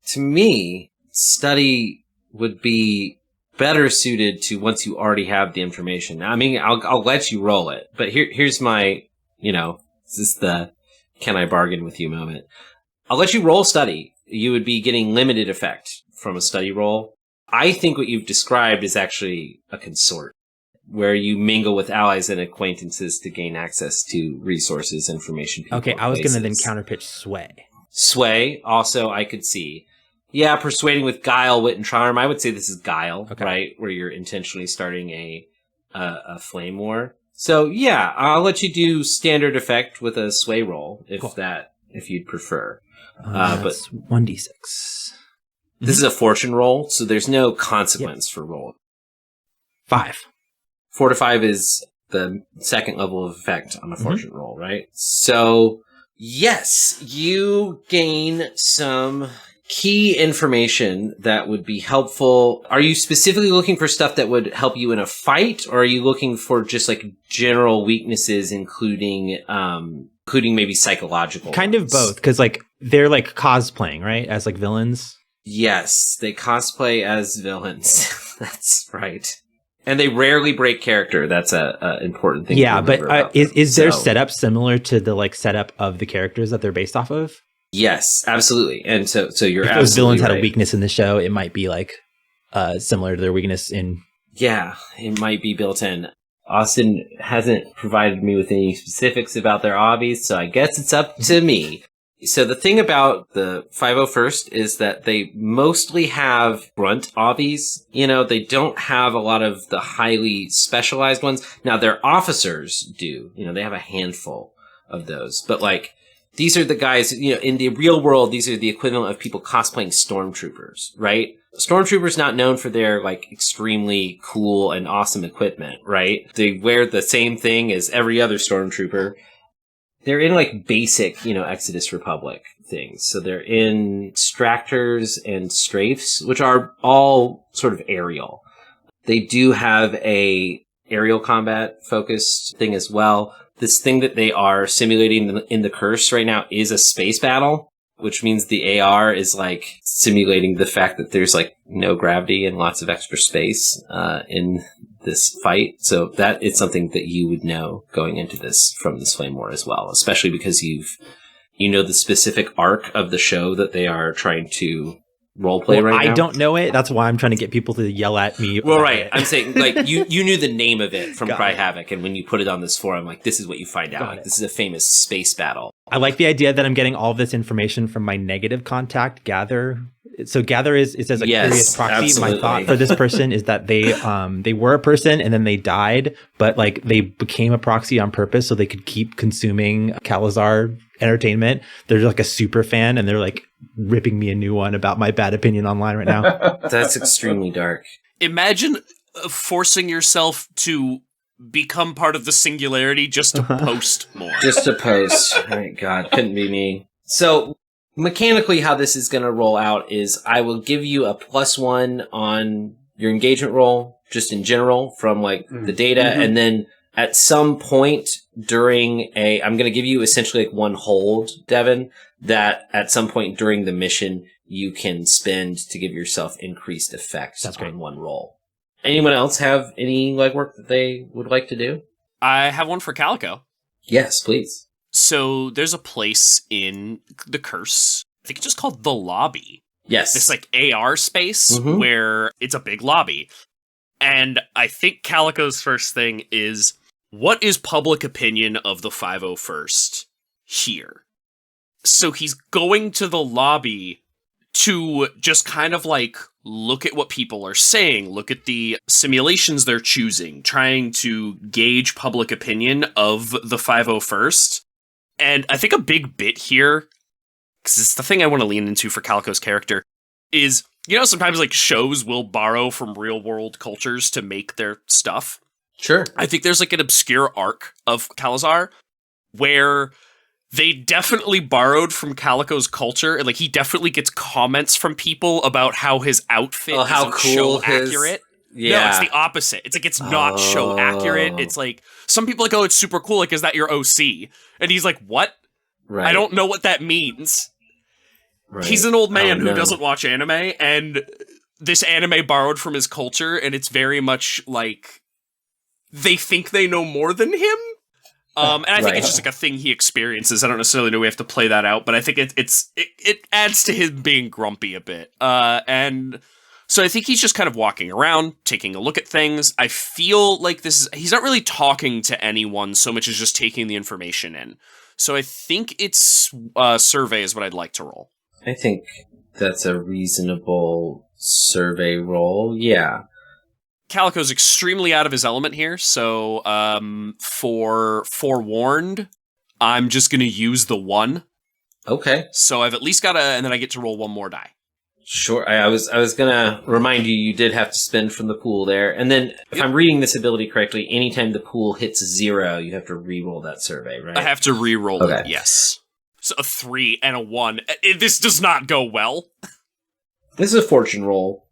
to me, study would be better suited to once you already have the information. I mean, I'll let you roll it, but here's my, this is the can I bargain with you moment. I'll let you roll study. You would be getting limited effect from a study roll. I think what you've described is actually a consort, where you mingle with allies and acquaintances to gain access to resources, information. Okay, I was going to then counterpitch sway. Sway, also, I could see. Yeah, persuading with guile, wit, and charm. I would say this is guile, right? Where you're intentionally starting a flame war. So yeah, I'll let you do standard effect with a sway roll if you'd prefer. But 1d6. this is a fortune roll, so there's no consequence for roll. 5. 4 to 5 is the second level of effect on a fortune roll, right? So, yes, you gain some key information that would be helpful. Are you specifically looking for stuff that would help you in a fight, or are you looking for just like general weaknesses, including maybe psychological Kind ones? of both, because like they're like cosplaying, right, as like villains. Yes, they cosplay as villains. That's right. And they rarely break character. That's a important thing. Yeah, to remember but about is their So- setup similar to the like setup of the characters that they're based off of? Yes, absolutely. And so you're If absolutely those villains had a right. weakness in the show, it might be like similar to their weakness in. Yeah, it might be built in. Austin hasn't provided me with any specifics about their hobbies, so I guess it's up to me. So the thing about the 501st is that they mostly have grunt obbies. You know, they don't have a lot of the highly specialized ones. Now, their officers do. You know, they have a handful of those. But, like, these are the guys, you know, in the real world, these are the equivalent of people cosplaying stormtroopers, right? Stormtroopers not known for their, like, extremely cool and awesome equipment, right? They wear the same thing as every other stormtrooper. They're in, like, basic, you know, Exodus Republic things. So they're in extractors and strafes, which are all sort of aerial. They do have a aerial combat focused thing as well. This thing that they are simulating in the Curse right now is a space battle, which means the AR is, like, simulating the fact that there's, like, no gravity and lots of extra space in this fight. So that is something that you would know going into this from this Flame War as well, especially because you know the specific arc of the show that they are trying to roleplay right now. I don't know it. That's why I'm trying to get people to yell at me. Well, about right. it. I'm saying, like, you knew the name of it from Got Cry it. Havoc, and when you put it on this forum, like, this is what you find out. Got Like, it. this is a famous space battle. I like the idea that I'm getting all of this information from my negative contact, Gather. So Gather it says a Yes, curious proxy. absolutely. My thought for this person is that they were a person and then they died, but like they became a proxy on purpose so they could keep consuming Calazar entertainment. They're like a super fan and they're like ripping me a new one about my bad opinion online right now. That's extremely dark. Imagine forcing yourself to become part of the singularity just to post more. Just to post. Oh, God, couldn't be me. So, mechanically, how this is going to roll out is I will give you a +1 on your engagement roll, just in general, from, like, the data, and then at some point during I'm going to give you essentially, like, one hold, Devin, that at some point during the mission, you can spend to give yourself increased effects That's great. on one roll. Anyone else have any legwork that they would like to do? I have one for Calico. Yes, please. So there's a place in the Curse, I think it's just called the Lobby. Yes. This like AR space Mhm. where it's a big lobby. And I think Calico's first thing is, what is public opinion of the 501st here? So he's going to the lobby to just kind of like look at what people are saying, look at the simulations they're choosing, trying to gauge public opinion of the 501st. And I think a big bit here, because it's the thing I want to lean into for Calico's character, is, you know, sometimes like shows will borrow from real world cultures to make their stuff. Sure. I think there's like an obscure arc of Calazar where they definitely borrowed from Calico's culture, and like he definitely gets comments from people about how his outfit how isn't cool show his- accurate. Yeah. No, it's the opposite. It's like it's not show accurate. It's like some people are like, oh, it's super cool. Like, is that your OC? And he's like, what? Right. I don't know what that means. Right. He's an old man Oh, who no. doesn't watch anime, and this anime borrowed from his culture, and it's very much like they think they know more than him. And I think Right. it's just like a thing he experiences. I don't necessarily know we have to play that out, but I think it adds to him being grumpy a bit. And so I think he's just kind of walking around, taking a look at things. I feel like he's not really talking to anyone so much as just taking the information in. So I think it's survey is what I'd like to roll. I think that's a reasonable survey roll. Yeah. Calico's extremely out of his element here, so for forewarned, I'm just going to use the 1. Okay. So I've at least got and then I get to roll one more die. Sure. I was gonna remind you did have to spend from the pool there. And then if I'm reading this ability correctly, anytime the pool hits 0, you have to re-roll that survey, right? I have to re-roll Okay. it, yes. So a 3 and a 1. This does not go well. This is a fortune roll.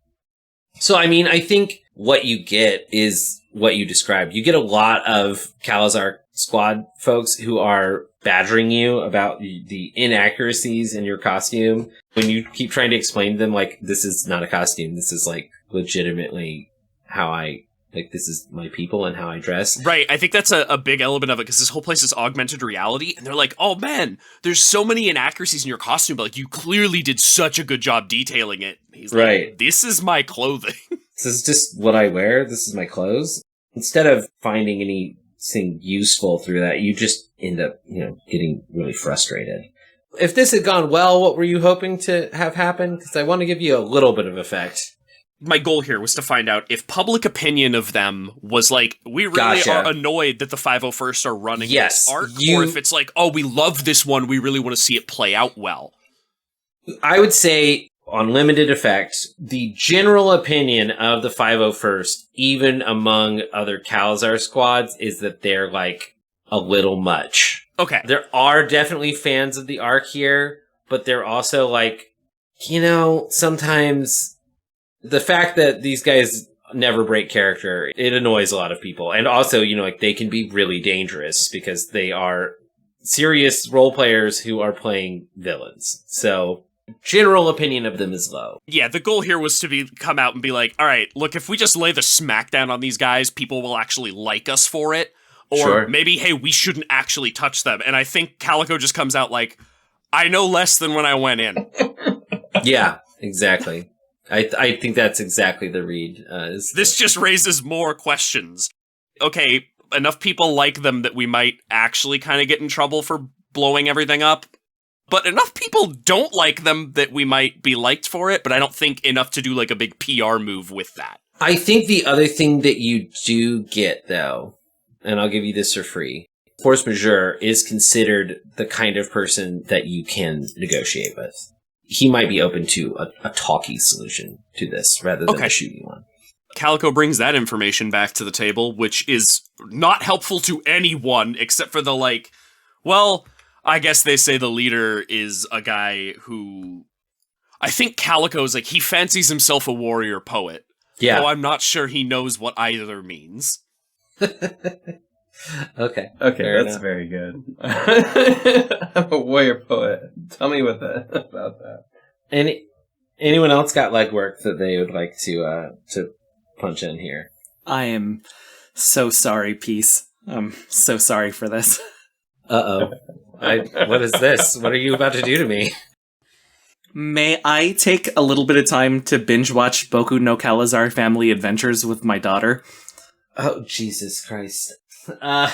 So, I mean, I think what you get is what you described. You get a lot of Calazar squad folks who are badgering you about the inaccuracies in your costume. When you keep trying to explain to them, like, this is not a costume. This is, like, legitimately how this is my people and how I dress. Right, I think that's a big element of it, because this whole place is augmented reality, and they're like, oh man, there's so many inaccuracies in your costume, but like, you clearly did such a good job detailing it. He's like, right. This is my clothing. This is just what I wear. This is my clothes. Instead of finding anything useful through that, you just end up, getting really frustrated. If this had gone well, what were you hoping to have happen? Because I want to give you a little bit of effect. My goal here was to find out if public opinion of them was like, we really are annoyed that the 501st are running this arc, or if it's like, oh, we love this one, we really want to see it play out well. I would say, on limited effect, the general opinion of the 501st, even among other Calazar squads, is that they're, like, a little much. Okay. There are definitely fans of the arc here, but they're also, like, sometimes the fact that these guys never break character, it annoys a lot of people. And also, they can be really dangerous because they are serious role players who are playing villains. So, general opinion of them is low. Yeah, the goal here was to come out and be like, all right, look, if we just lay the smackdown on these guys, people will actually like us for it. Or maybe, hey, we shouldn't actually touch them. And I think Calico just comes out like, I know less than when I went in. Yeah, exactly. I think that's exactly the read. This just raises more questions. Okay, enough people like them that we might actually kind of get in trouble for blowing everything up. But enough people don't like them that we might be liked for it, but I don't think enough to do like a big PR move with that. I think the other thing that you do get, though, and I'll give you this for free, force majeure is considered the kind of person that you can negotiate with. He might be open to a talky solution to this rather than a shooty one. Calico brings that information back to the table, which is not helpful to anyone except for the I guess they say the leader is a guy who... I think Calico's he fancies himself a warrior poet. Yeah. Though I'm not sure he knows what either means. Okay, that's enough. very good. I'm a warrior poet. Tell me about that. Anyone else got legwork that they would like to punch in here? I am so sorry, Peace. I'm so sorry for this. Uh-oh. What is this? What are you about to do to me? May I take a little bit of time to binge watch Boku no Calazar Family Adventures with my daughter? Oh, Jesus Christ.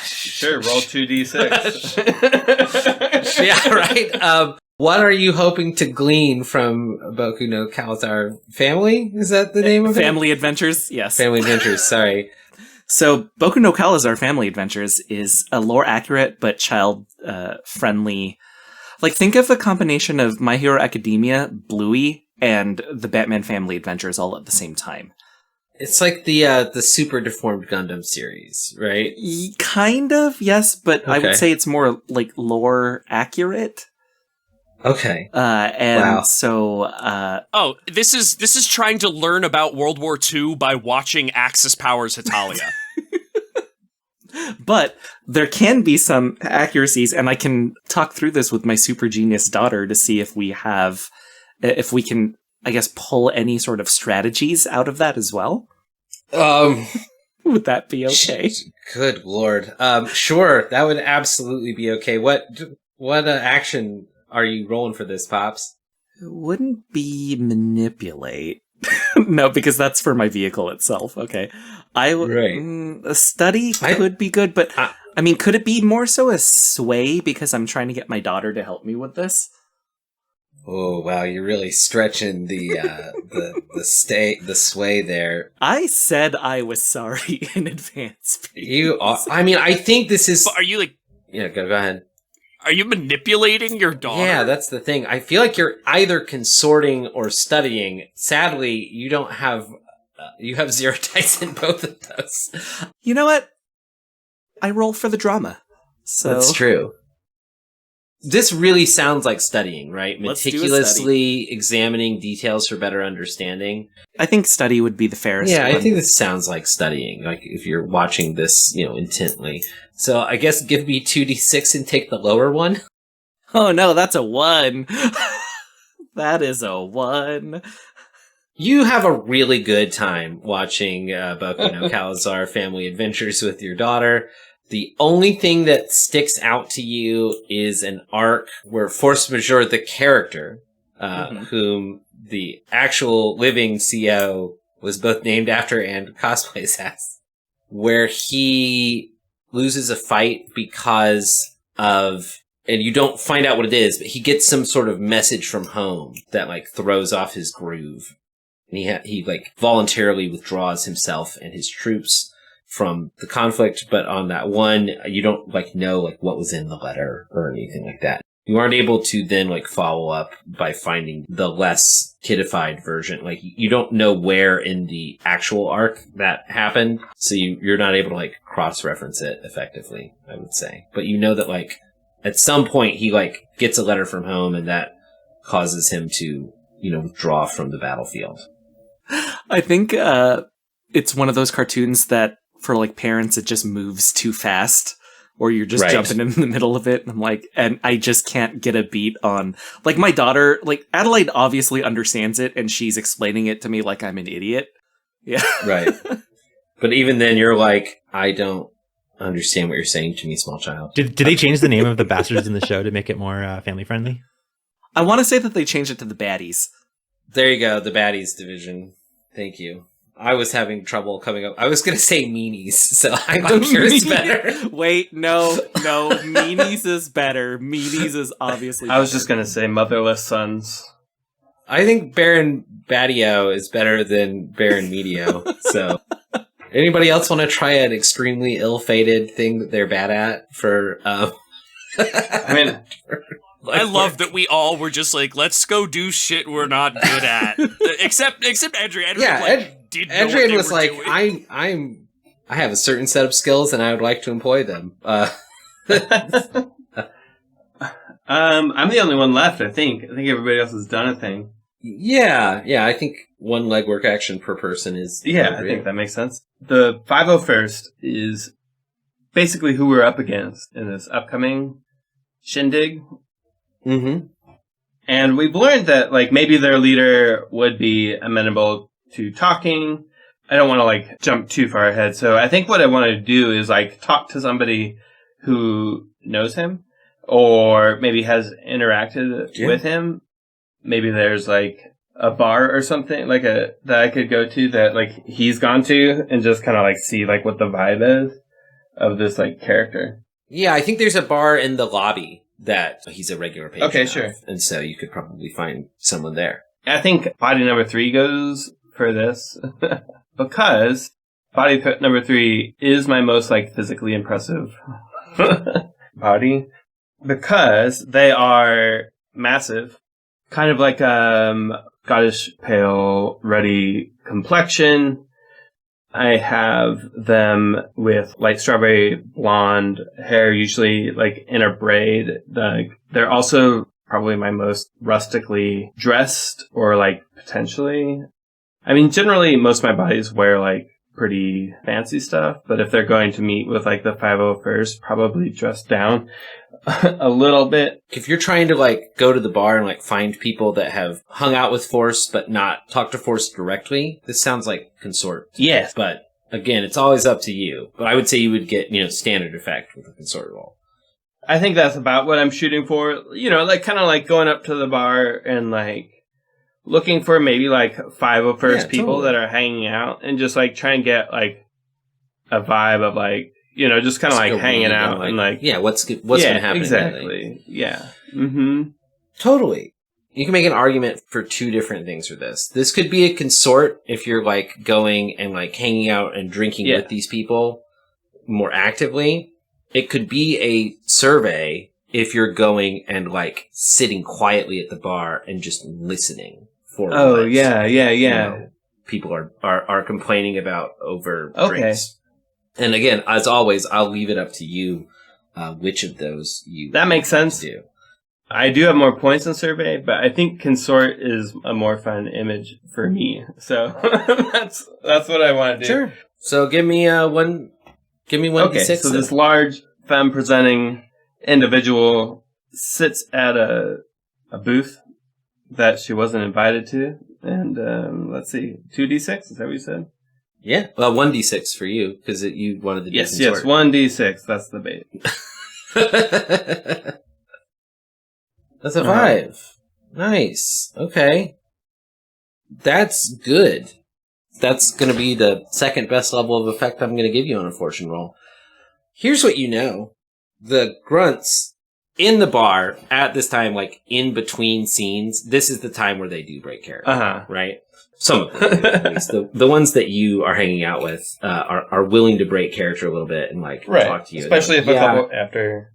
Sure, roll 2d6. Yeah, right. What are you hoping to glean from Boku no Calazar Family? Is that the name of it? Family Adventures, yes. Family Adventures, sorry. So, Boku no Calazar Family Adventures is a lore-accurate but child-friendly... think of a combination of My Hero Academia, Bluey, and the Batman Family Adventures all at the same time. It's like the Super Deformed Gundam series, right? Kind of, yes, but okay. I would say it's more lore-accurate. Okay. Wow. So, this is trying to learn about World War II by watching Axis Powers Hetalia. But there can be some accuracies, and I can talk through this with my super genius daughter to see if we can, I guess, pull any sort of strategies out of that as well. Would that be okay? Good Lord. Sure, that would absolutely be okay. What action are you rolling for this, Pops? It wouldn't be manipulate. No, because that's for my vehicle itself. Okay. A study could be good, but I mean, could it be more so a sway because I'm trying to get my daughter to help me with this? Oh, wow, you're really stretching the sway there. I said I was sorry in advance. You are, I mean, I think this is... But are you Yeah, go ahead. Are you manipulating your daughter? Yeah, that's the thing. I feel like you're either consorting or studying. Sadly, you don't have... you have 0 dice in both of those. You know what? I roll for the drama. So That's true. This really sounds like studying, right? Let's do a Meticulously examining details for better understanding. I think study would be the fairest Yeah, one. I think this sounds like studying, like if you're watching this, intently. So I guess give me 2d6 and take the lower one. Oh no, that's a 1. That is a 1. You have a really good time watching Boku no Calazar Family Adventures with your daughter. The only thing that sticks out to you is an arc where Force Majeure, the character, whom the actual living CO was both named after and cosplays as, where he loses a fight because of, and you don't find out what it is, but he gets some sort of message from home that throws off his groove. And he voluntarily withdraws himself and his troops from the conflict, but on that one, you don't know what was in the letter or anything like that. You aren't able to then follow up by finding the less kiddified version. You don't know where in the actual arc that happened, so you're not able to cross-reference it effectively, I would say. But you know that at some point he gets a letter from home, and that causes him to withdraw from the battlefield. I think it's one of those cartoons that for parents it just moves too fast, or you're just jumping in the middle of it, and and I just can't get a beat on my daughter. Adelaide obviously understands it, and she's explaining it to me like I'm an idiot. Yeah, right. But even then, you're I don't understand what you're saying to me, small child. Did they change the name of the bastards in the show to make it more family friendly? I want to say that they changed it to the baddies. There you go, the baddies division. Thank you. I was having trouble coming up. I was going to say meanies, so I'm sure it's better. Wait, no. Meanies is better. Meanies is obviously better. I was just going to say motherless sons. I think Baron Badio is better than Baron Medio. So, anybody else want to try an extremely ill-fated thing that they're bad at for... I mean... I love that we all were just let's go do shit we're not good at. except Adrian. Adrian was I have a certain set of skills and I would like to employ them. I'm the only one left, I think. I think everybody else has done a thing. Yeah, I think one legwork action per person is... Yeah, I think that makes sense. The 501st is basically who we're up against in this upcoming shindig. Mm-hmm. And we've learned that, maybe their leader would be amenable to talking. I don't want to, jump too far ahead. So I think what I want to do is, talk to somebody who knows him or maybe has interacted with him. Maybe there's, a bar or something, that I could go to that, he's gone to and just kind of, see, what the vibe is of this, character. Yeah, I think there's a bar in the lobby that he's a regular patron Okay, of, sure. and so you could probably find someone there. I think body number 3 goes for this because body number 3 is my most physically impressive body because they are massive, kind of Scottish pale, ruddy complexion. I have them with light strawberry blonde hair, usually in a braid. They're also probably my most rustically dressed, or potentially. I mean, generally most of my bodies wear pretty fancy stuff, but if they're going to meet with the 501st, probably dress down a little bit. If you're trying to go to the bar and find people that have hung out with Force but not talk to Force directly, this sounds like consort. Yes. But again, it's always up to you. But I would say you would get, standard effect with a consort roll. I think that's about what I'm shooting for. Kind of going up to the bar and looking for maybe 501st people that are hanging out and just try and get a vibe of just kind of hanging out and what's going to happen. Exactly. Yeah. Mm-hmm. Totally. You can make an argument for two different things for this. This could be a consort if you're going and hanging out and drinking with these people more actively. It could be a survey if you're going and like sitting quietly at the bar and just listening for Oh, yeah. you know, people are complaining about over drinks. And again, as always, I'll leave it up to you which of those you That makes sense. do. I do have more points in survey, but I think consort is a more fun image for me. So that's what I want to do. Sure. So give me one. Give me one. Okay. D6 So this large femme presenting individual sits at a booth that she wasn't invited to, and let's see, 2d6. Is that what you said? Yeah. Well, 1d6 for you because you wanted to do Yes, consort. 1d6. That's the bait. That's a 5. Nice. Okay. That's good. That's going to be the second best level of effect I'm going to give you on a fortune roll. Here's what you know. The grunts in the bar at this time, like in between scenes, this is the time where they do break character. Right? Some of them, at least. The ones that you are hanging out with are willing to break character a little bit and like talk to you. Especially if a couple after.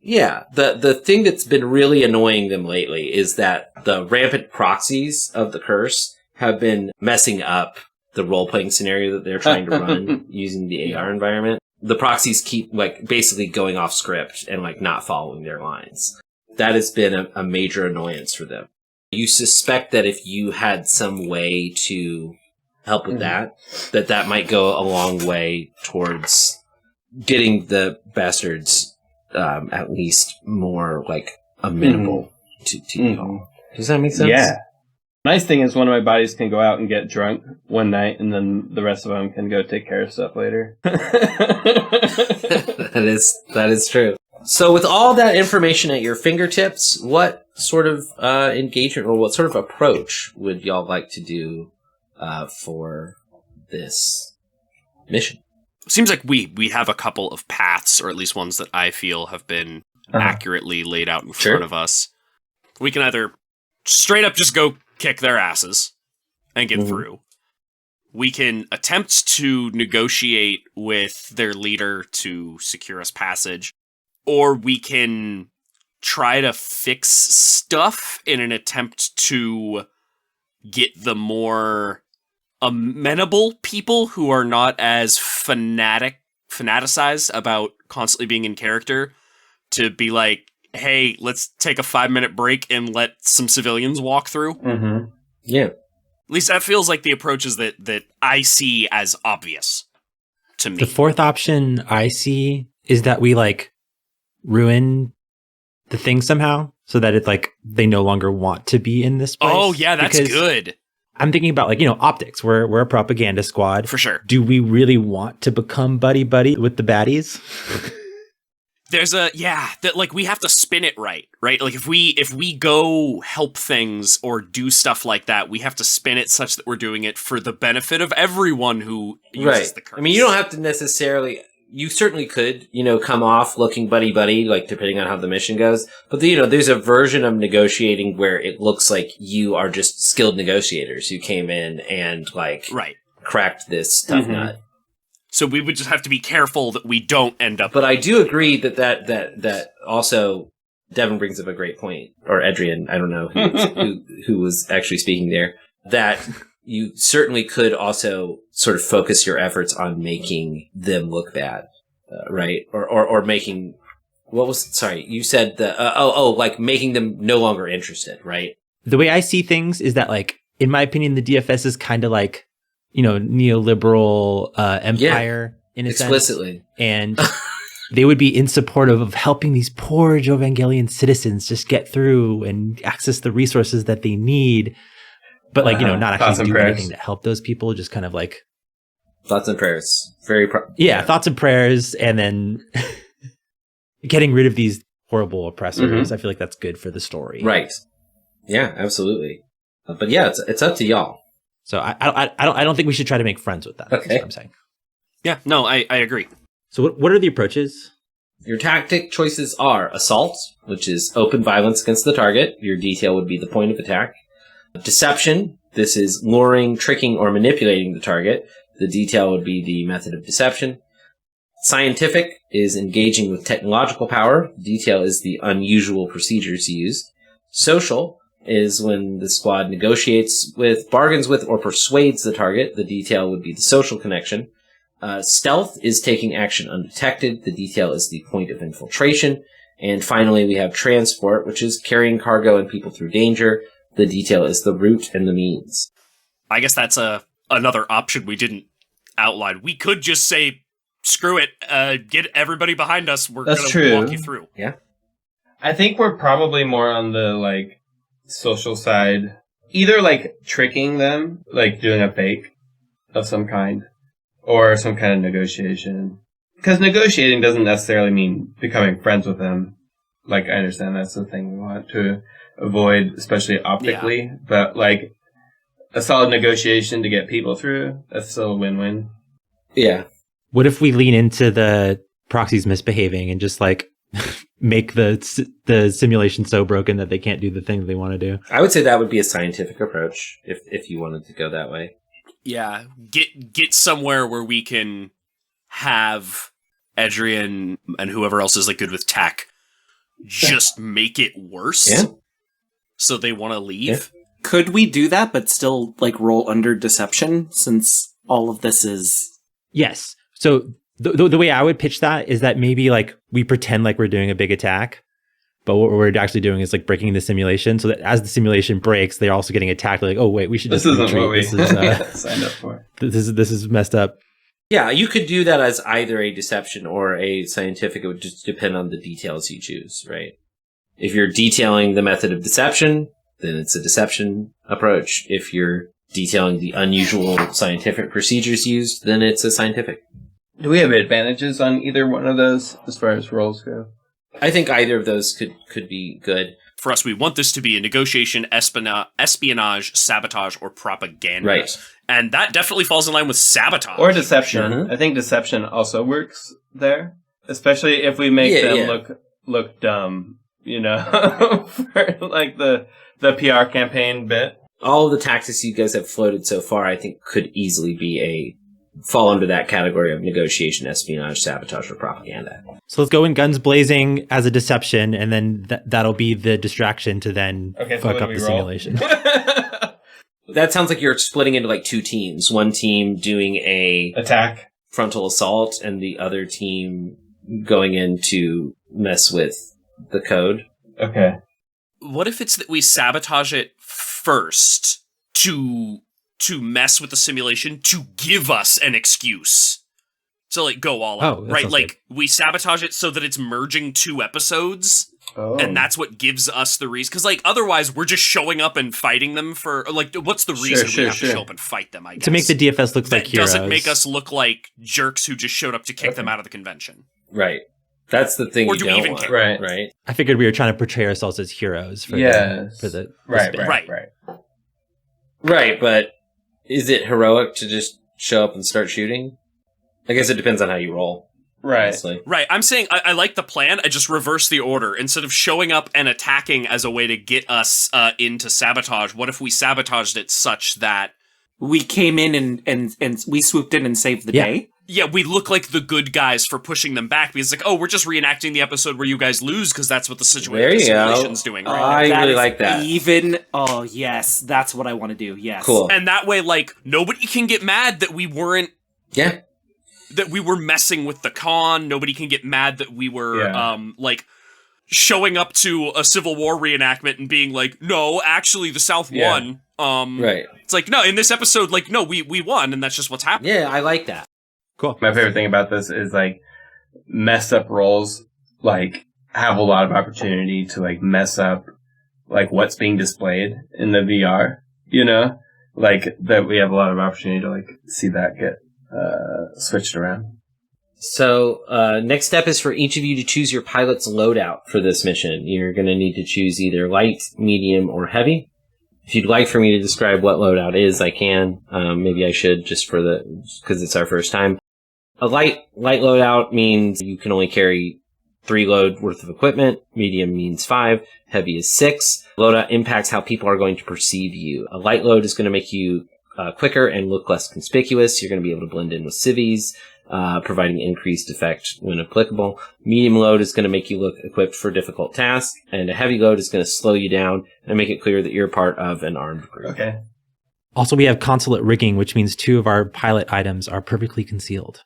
Yeah, the thing that's been really annoying them lately is that the rampant proxies of the curse have been messing up the role-playing scenario that they're trying to run using the AR environment. The proxies keep like basically going off script and like not following their lines. That has been a major annoyance for them. You suspect that if you had some way to help with that might go a long way towards getting the bastards at least more like amenable to you. Does that make sense? Yeah. Nice thing is one of my buddies can go out and get drunk one night, and then the rest of them can go take care of stuff later. That is true. So with all that information at your fingertips, what sort of engagement or what sort of approach would y'all like to do for this mission? Seems like we have a couple of paths, or at least ones that I feel have been accurately laid out in front of us. We can either straight up just go kick their asses and get through. We can attempt to negotiate with their leader to secure us passage, or we can try to fix stuff in an attempt to get the more amenable people who are not as fanaticized about constantly being in character to be like, hey, let's take a 5-minute break and let some civilians walk through. Yeah. At least that feels like the approaches that I see as obvious to me. The fourth option I see is that we like ruin the thing somehow so that it's like they no longer want to be in this place. Oh, yeah, that's Because good. I'm thinking about like, optics. We're a propaganda squad. For sure. Do we really want to become buddy-buddy with the baddies? There's that like we have to spin it right? Like if we go help things or do stuff like that, we have to spin it such that we're doing it for the benefit of everyone who uses the curse. I mean, you don't have to necessarily. You certainly could, come off looking buddy-buddy, like depending on how the mission goes. But there's a version of negotiating where it looks like you are just skilled negotiators who came in and cracked this tough nut. So we would just have to be careful that we don't end up. But I do agree that also Devin brings up a great point, or Adrian, I don't know who was actually speaking there, that you certainly could also sort of focus your efforts on making them look bad, right? Or making, you said like making them no longer interested, right? The way I see things is that like, in my opinion, the DFS is kind of like, neoliberal empire in a explicitly. sense. And they would be in support of helping these poor Jovangelian citizens just get through and access the resources that they need. But like, not actually do anything to help those people, just kind of like... Thoughts and prayers. Thoughts and prayers, and then getting rid of these horrible oppressors. I feel like that's good for the story. Right. Yeah, absolutely. But yeah, it's up to y'all. So I don't think we should try to make friends with them. Okay. That's what I'm saying. Yeah, no, I agree. So what are the approaches? Your tactic choices are assault, which is open violence against the target. Your detail would be the point of attack. Deception, this is luring, tricking, or manipulating the target. The detail would be the method of deception. Scientific is engaging with technological power. Detail is the unusual procedures used. Social is when the squad negotiates with, bargains with, or persuades the target. The detail would be the social connection. Stealth is taking action undetected. The detail is the point of infiltration. And finally, we have transport, which is carrying cargo and people through danger. The detail is the route and the means. I guess that's another option we didn't outline. We could just say, screw it, get everybody behind us. We're going to walk you through. Yeah. I think we're probably more on the, like, social side. Either, like, tricking them, like doing a fake of some kind, or some kind of negotiation. Because negotiating doesn't necessarily mean becoming friends with them. Like, I understand that's the thing we want to avoid, especially optically. Yeah. But, like, a solid negotiation to get people through, that's still a win-win. Yeah. What if we lean into the proxies misbehaving and just, like, make the simulation so broken that they can't do the thing that they want to do? I would say that would be a scientific approach if you wanted to go that way. Yeah. Get somewhere where we can have Adrian and whoever else is, like, good with tech just make it worse. Yeah. So they want to leave. Yeah. Could we do that, but still, like, roll under deception, since all of this is... Yes. So the way I would pitch that is that maybe, like, we pretend like we're doing a big attack, but what we're actually doing is, like, breaking the simulation, so that as the simulation breaks, they're also getting attacked. They're like, oh, wait, we should just retreat. This isn't what we signed up for. This is messed up. Yeah, you could do that as either a deception or a scientific. It would just depend on the details you choose, right? If you're detailing the method of deception, then it's a deception approach. If you're detailing the unusual scientific procedures used, then it's a scientific. Do we have advantages on either one of those as far as roles go? I think either of those could be good. For us, we want this to be a negotiation, espionage, sabotage, or propaganda. Right. And that definitely falls in line with sabotage. Or deception. Mm-hmm. I think deception also works there. Especially if we make them look dumb, you know, for, like, the PR campaign bit. All of the tactics you guys have floated so far, I think, could easily fall under that category of negotiation, espionage, sabotage, or propaganda. So let's go in guns blazing as a deception, and then that'll be the distraction to then fuck up the simulation. That sounds like you're splitting into, like, two teams. One team doing a attack, frontal assault, and the other team going in to mess with the code. Okay. What if it's that we sabotage it first to mess with the simulation to give us an excuse to, like, go all out, right? Like, we sabotage it so that it's merging two episodes, and that's what gives us the reason. Because, like, otherwise we're just showing up and fighting them for, like, what's the reason we have to show up and fight them, I guess? To make the DFS look like heroes. Doesn't make us look like jerks who just showed up to kick them out of the convention. Right. That's the thing. Or you do don't we even want, care? Right. I figured we were trying to portray ourselves as heroes for the Right, but is it heroic to just show up and start shooting? I guess it depends on how you roll. Right. Honestly. Right. I'm saying I like the plan. I just reverse the order. Instead of showing up and attacking as a way to get us into sabotage, what if we sabotaged it such that we came in and we swooped in and saved the day? Yeah, we look like the good guys for pushing them back because, like, oh, we're just reenacting the episode where you guys lose because that's what the simulation's doing. Right? I really like that. Oh, yes, that's what I want to do, yes. Cool. And that way, like, nobody can get mad that we weren't... Yeah. That we were messing with the con. Nobody can get mad that we were, like, showing up to a Civil War reenactment and being like, no, actually, the South won. Right. It's like, no, in this episode, like, no, we won, and that's just what's happening. Yeah, I like that. Cool. My favorite thing about this is, like, messed up roles, like, have a lot of opportunity to, like, mess up, like, what's being displayed in the VR, you know? Like, that we have a lot of opportunity to, like, see that get switched around. So, next step is for each of you to choose your pilot's loadout for this mission. You're going to need to choose either light, medium, or heavy. If you'd like for me to describe what loadout is, I can. Maybe I should just because it's our first time. A light loadout means you can only carry 3 load worth of equipment. Medium means 5. Heavy is 6. Loadout impacts how people are going to perceive you. A light load is going to make you quicker and look less conspicuous. You're going to be able to blend in with civvies. providing increased effect when applicable. Medium load is going to make you look equipped for difficult tasks, and a heavy load is going to slow you down and make it clear that you're part of an armed group. Okay. Also, we have consulate rigging, which means 2 of our pilot items are perfectly concealed.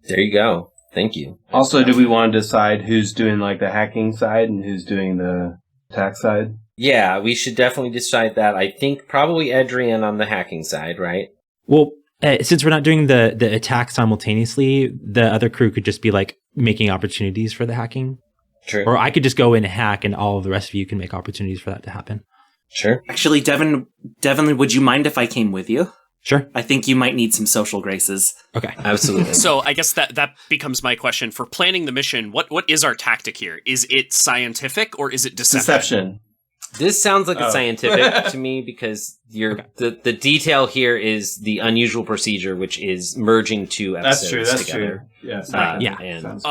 There you go. Thank you. Also, do we want to decide who's doing like the hacking side and who's doing the attack side? Yeah, we should definitely decide that. I think probably Adrian on the hacking side, right? Well, since we're not doing the attack simultaneously, the other crew could just be like making opportunities for the hacking. True. Or I could just go in and hack, and all of the rest of you can make opportunities for that to happen. Sure. Actually, Devin, would you mind if I came with you? Sure. I think you might need some social graces. Okay. Absolutely. So I guess that becomes my question. For planning the mission, what is our tactic here? Is it scientific or is it deception? This sounds like it's scientific to me because the detail here is the unusual procedure, which is merging 2 episodes That's together. true. Yes. Yeah. And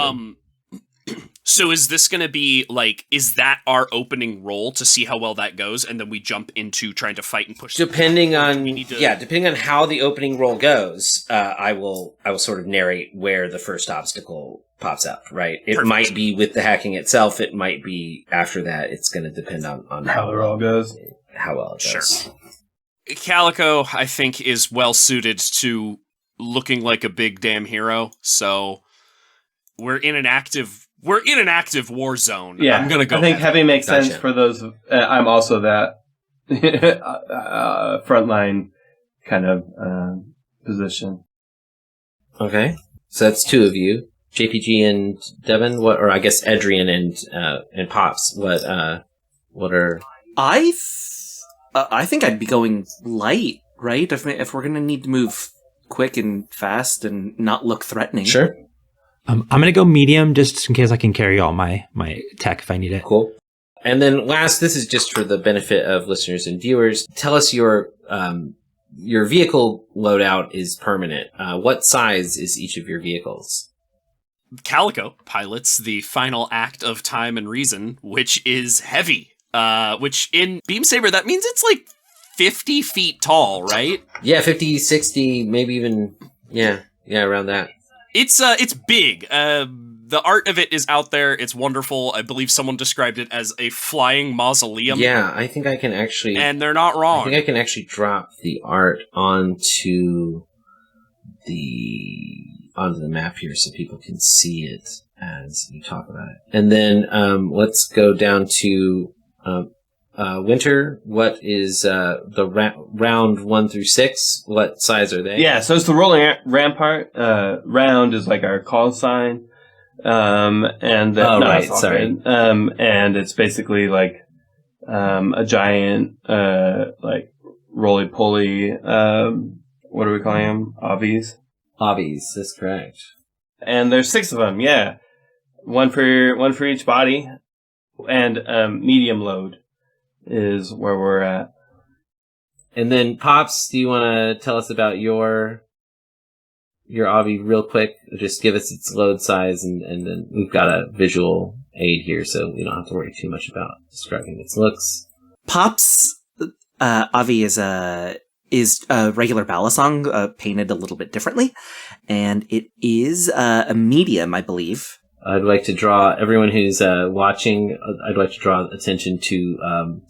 So is this going to be like, is that our opening roll to see how well that goes, and then we jump into trying to fight and push? depending on how the opening roll goes, I will sort of narrate where the first obstacle pops up. Right, it Perfect. might be with the hacking itself. It might be after that. It's going to depend on How the roll goes. How well it goes. Sure. Calico, I think, is well suited to looking like a big damn hero. So we're in an active war zone. Yeah, I'm gonna go. I think heavy makes sense Gotcha. for those. I'm also that frontline kind of position. Okay, so that's 2 of you, JPG and Devin. What, or I guess Adrian and Pops. What are? I think I'd be going light, right? If we're gonna need to move quick and fast and not look threatening. Sure. I'm going to go medium just in case I can carry all my tech if I need it. Cool. And then last, this is just for the benefit of listeners and viewers. Tell us your vehicle loadout is permanent. What size is each of your vehicles? Calico pilots the final act of Time and Reason, which is heavy. Which in Beam Saber, that means it's like 50 feet tall, right? Yeah, 50, 60, maybe even, yeah, around that. It's big. The art of it is out there. It's wonderful. I believe someone described it as a flying mausoleum. Yeah, I think I can actually... And they're not wrong. I think I can actually drop the art onto the map here so people can see it as we talk about it. And then let's go down to Winter. What is the round 1 through 6? What size are they? Yeah, so it's the rolling rampart. Round is like our call sign. And and it's basically like a giant like roly poly. What are we calling them? Obbies. Obbies. That's correct. And there's 6 of them. Yeah, one for each body, and medium load is where we're at. And then Pops, do you want to tell us about your obby real quick? Just give us its load size, and then we've got a visual aid here, so we don't have to worry too much about describing its looks. Pop's Avi is a regular balisong, painted a little bit differently, and it is a medium, I believe. I'd like to draw everyone who's watching. I'd like to draw attention to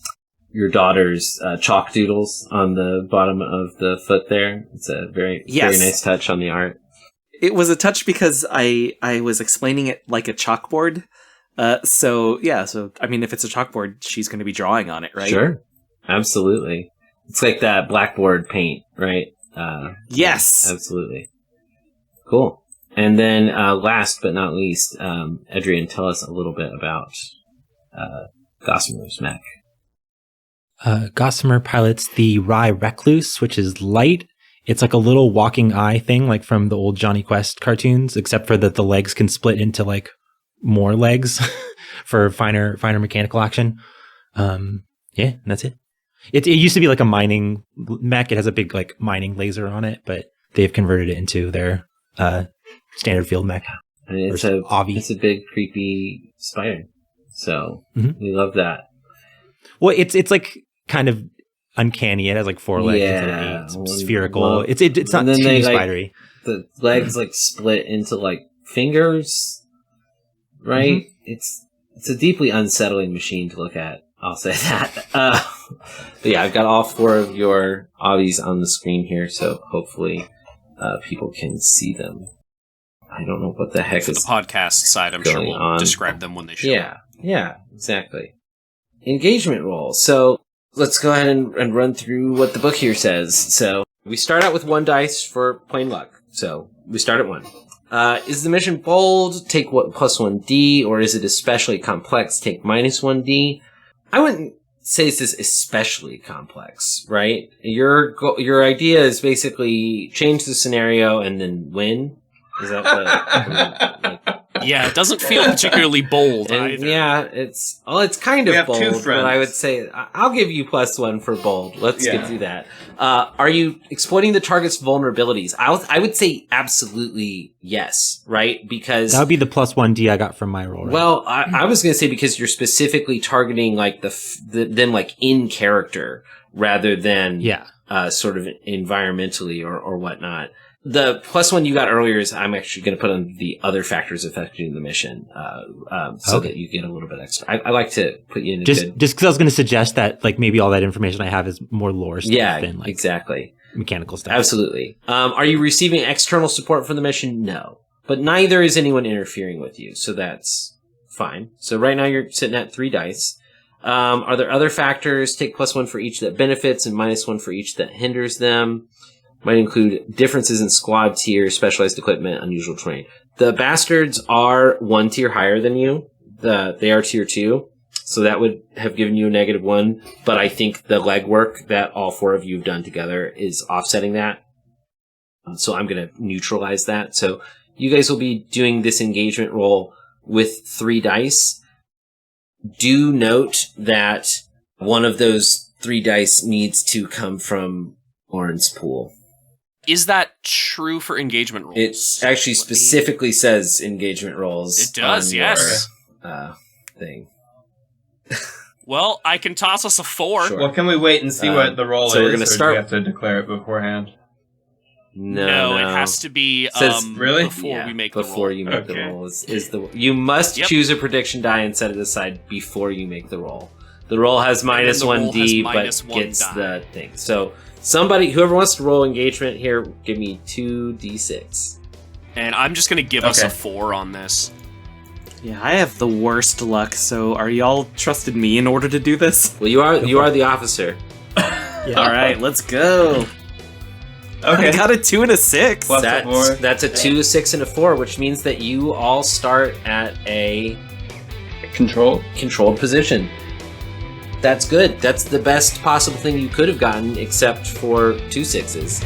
your daughter's chalk doodles on the bottom of the foot there. It's a very nice touch on the art. It was a touch because I was explaining it like a chalkboard. So I mean, if it's a chalkboard, she's going to be drawing on it, right? Sure, absolutely. It's like that blackboard paint, right? Yes, yeah, absolutely. Cool. And then last but not least, Adrian, tell us a little bit about Gossamer's mech. Gossamer pilots the Rye Recluse, which is light. It's like a little walking eye thing, like from the old Johnny Quest cartoons, except for that the legs can split into like more legs for finer mechanical action. Yeah, that's it. It used to be like a mining mech. It has a big like mining laser on it, but they've converted it into their standard field mech. And it's a big creepy spider. So we love that. Well, it's like kind of uncanny. It has like 4 legs Yeah. and it's spherical. Well, It's not and then too they, like, spidery. the legs like split into like fingers, right? It's a deeply unsettling machine to look at. I'll say that. But yeah, I've got all 4 of your obbies on the screen here, so hopefully people can see them. I don't know what the heck For is the podcast side, I'm sure going we'll on. describe them when they show up. Yeah, exactly. Engagement roll. So let's go ahead and run through what the book here says. So we start out with 1 dice for plain luck. So we start at 1. Is the mission bold? Take +1d, or is it especially complex? Take -1d. I wouldn't say this is especially complex, right? Your idea is basically change the scenario and then win. Is that what? Yeah, it doesn't feel particularly bold And either. yeah, it's kind We of have 2 bold, friends. but I would say I'll give you +1 for bold. Let's get through that. Are you exploiting the target's vulnerabilities? I would say absolutely yes, right? Because That would be the +1d I got from my roll. Right? well, I was going to say because you're specifically targeting like them like in character rather than sort of environmentally or whatnot. The +1 you got earlier is I'm actually going to put on the other factors affecting the mission, so that you get a little bit extra. I like to put you in a just because I was going to suggest that like maybe all that information I have is more lore stuff than like exactly mechanical stuff. Absolutely. Are you receiving external support for the mission? No, but neither is anyone interfering with you, so that's fine. So right now you're sitting at 3 dice. Are there other factors? Take +1 for each that benefits and -1 for each that hinders them. Might include differences in squad tier, specialized equipment, unusual terrain. The bastards are 1 tier higher than you. They are tier 2. So that would have given you a -1. But I think the legwork that all 4 of you have done together is offsetting that. So I'm going to neutralize that. So you guys will be doing this engagement roll with 3 dice. Do note that one of those 3 dice needs to come from Oren's pool. Is that true for engagement rolls? It actually specifically says engagement rolls. It does, on yes. Your, thing. Well, I can toss us a 4. Sure. Well, can we wait and see what the roll so is, we're gonna or start- do we have to declare it beforehand? No, it has to be Says- Really? before we make before the roll. you make the Okay. roll is the you must Yep. choose a prediction die and set it aside before you make the roll. The roll has then the roll has -1d, but -1 gets die. the thing. So whoever wants to roll engagement here, give me 2d6. And I'm just going to give us Okay. a 4 on this. Yeah, I have the worst luck, so are y'all trusting me in order to do this? Well, you are the officer. Alright, let's go. Okay. I got a 2 and a 6. Plus a 4. That's a 2, a 6, and a 4, which means that you all start at a Control. controlled position. That's good. That's the best possible thing you could have gotten, except for 2 6s.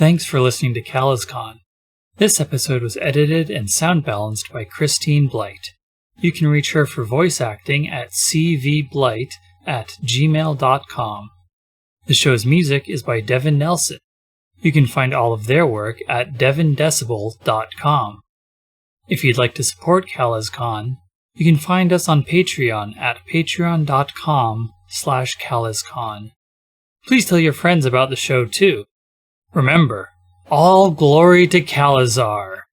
Thanks for listening to CalazCon. This episode was edited and sound balanced by Christine Blight. You can reach her for voice acting at CVBlight@gmail.com. The show's music is by Devin Nelson. You can find all of their work at devindecibel.com. If you'd like to support CalazCon, you can find us on Patreon at patreon.com/CalazCon. Please tell your friends about the show too. Remember, all glory to Calazar!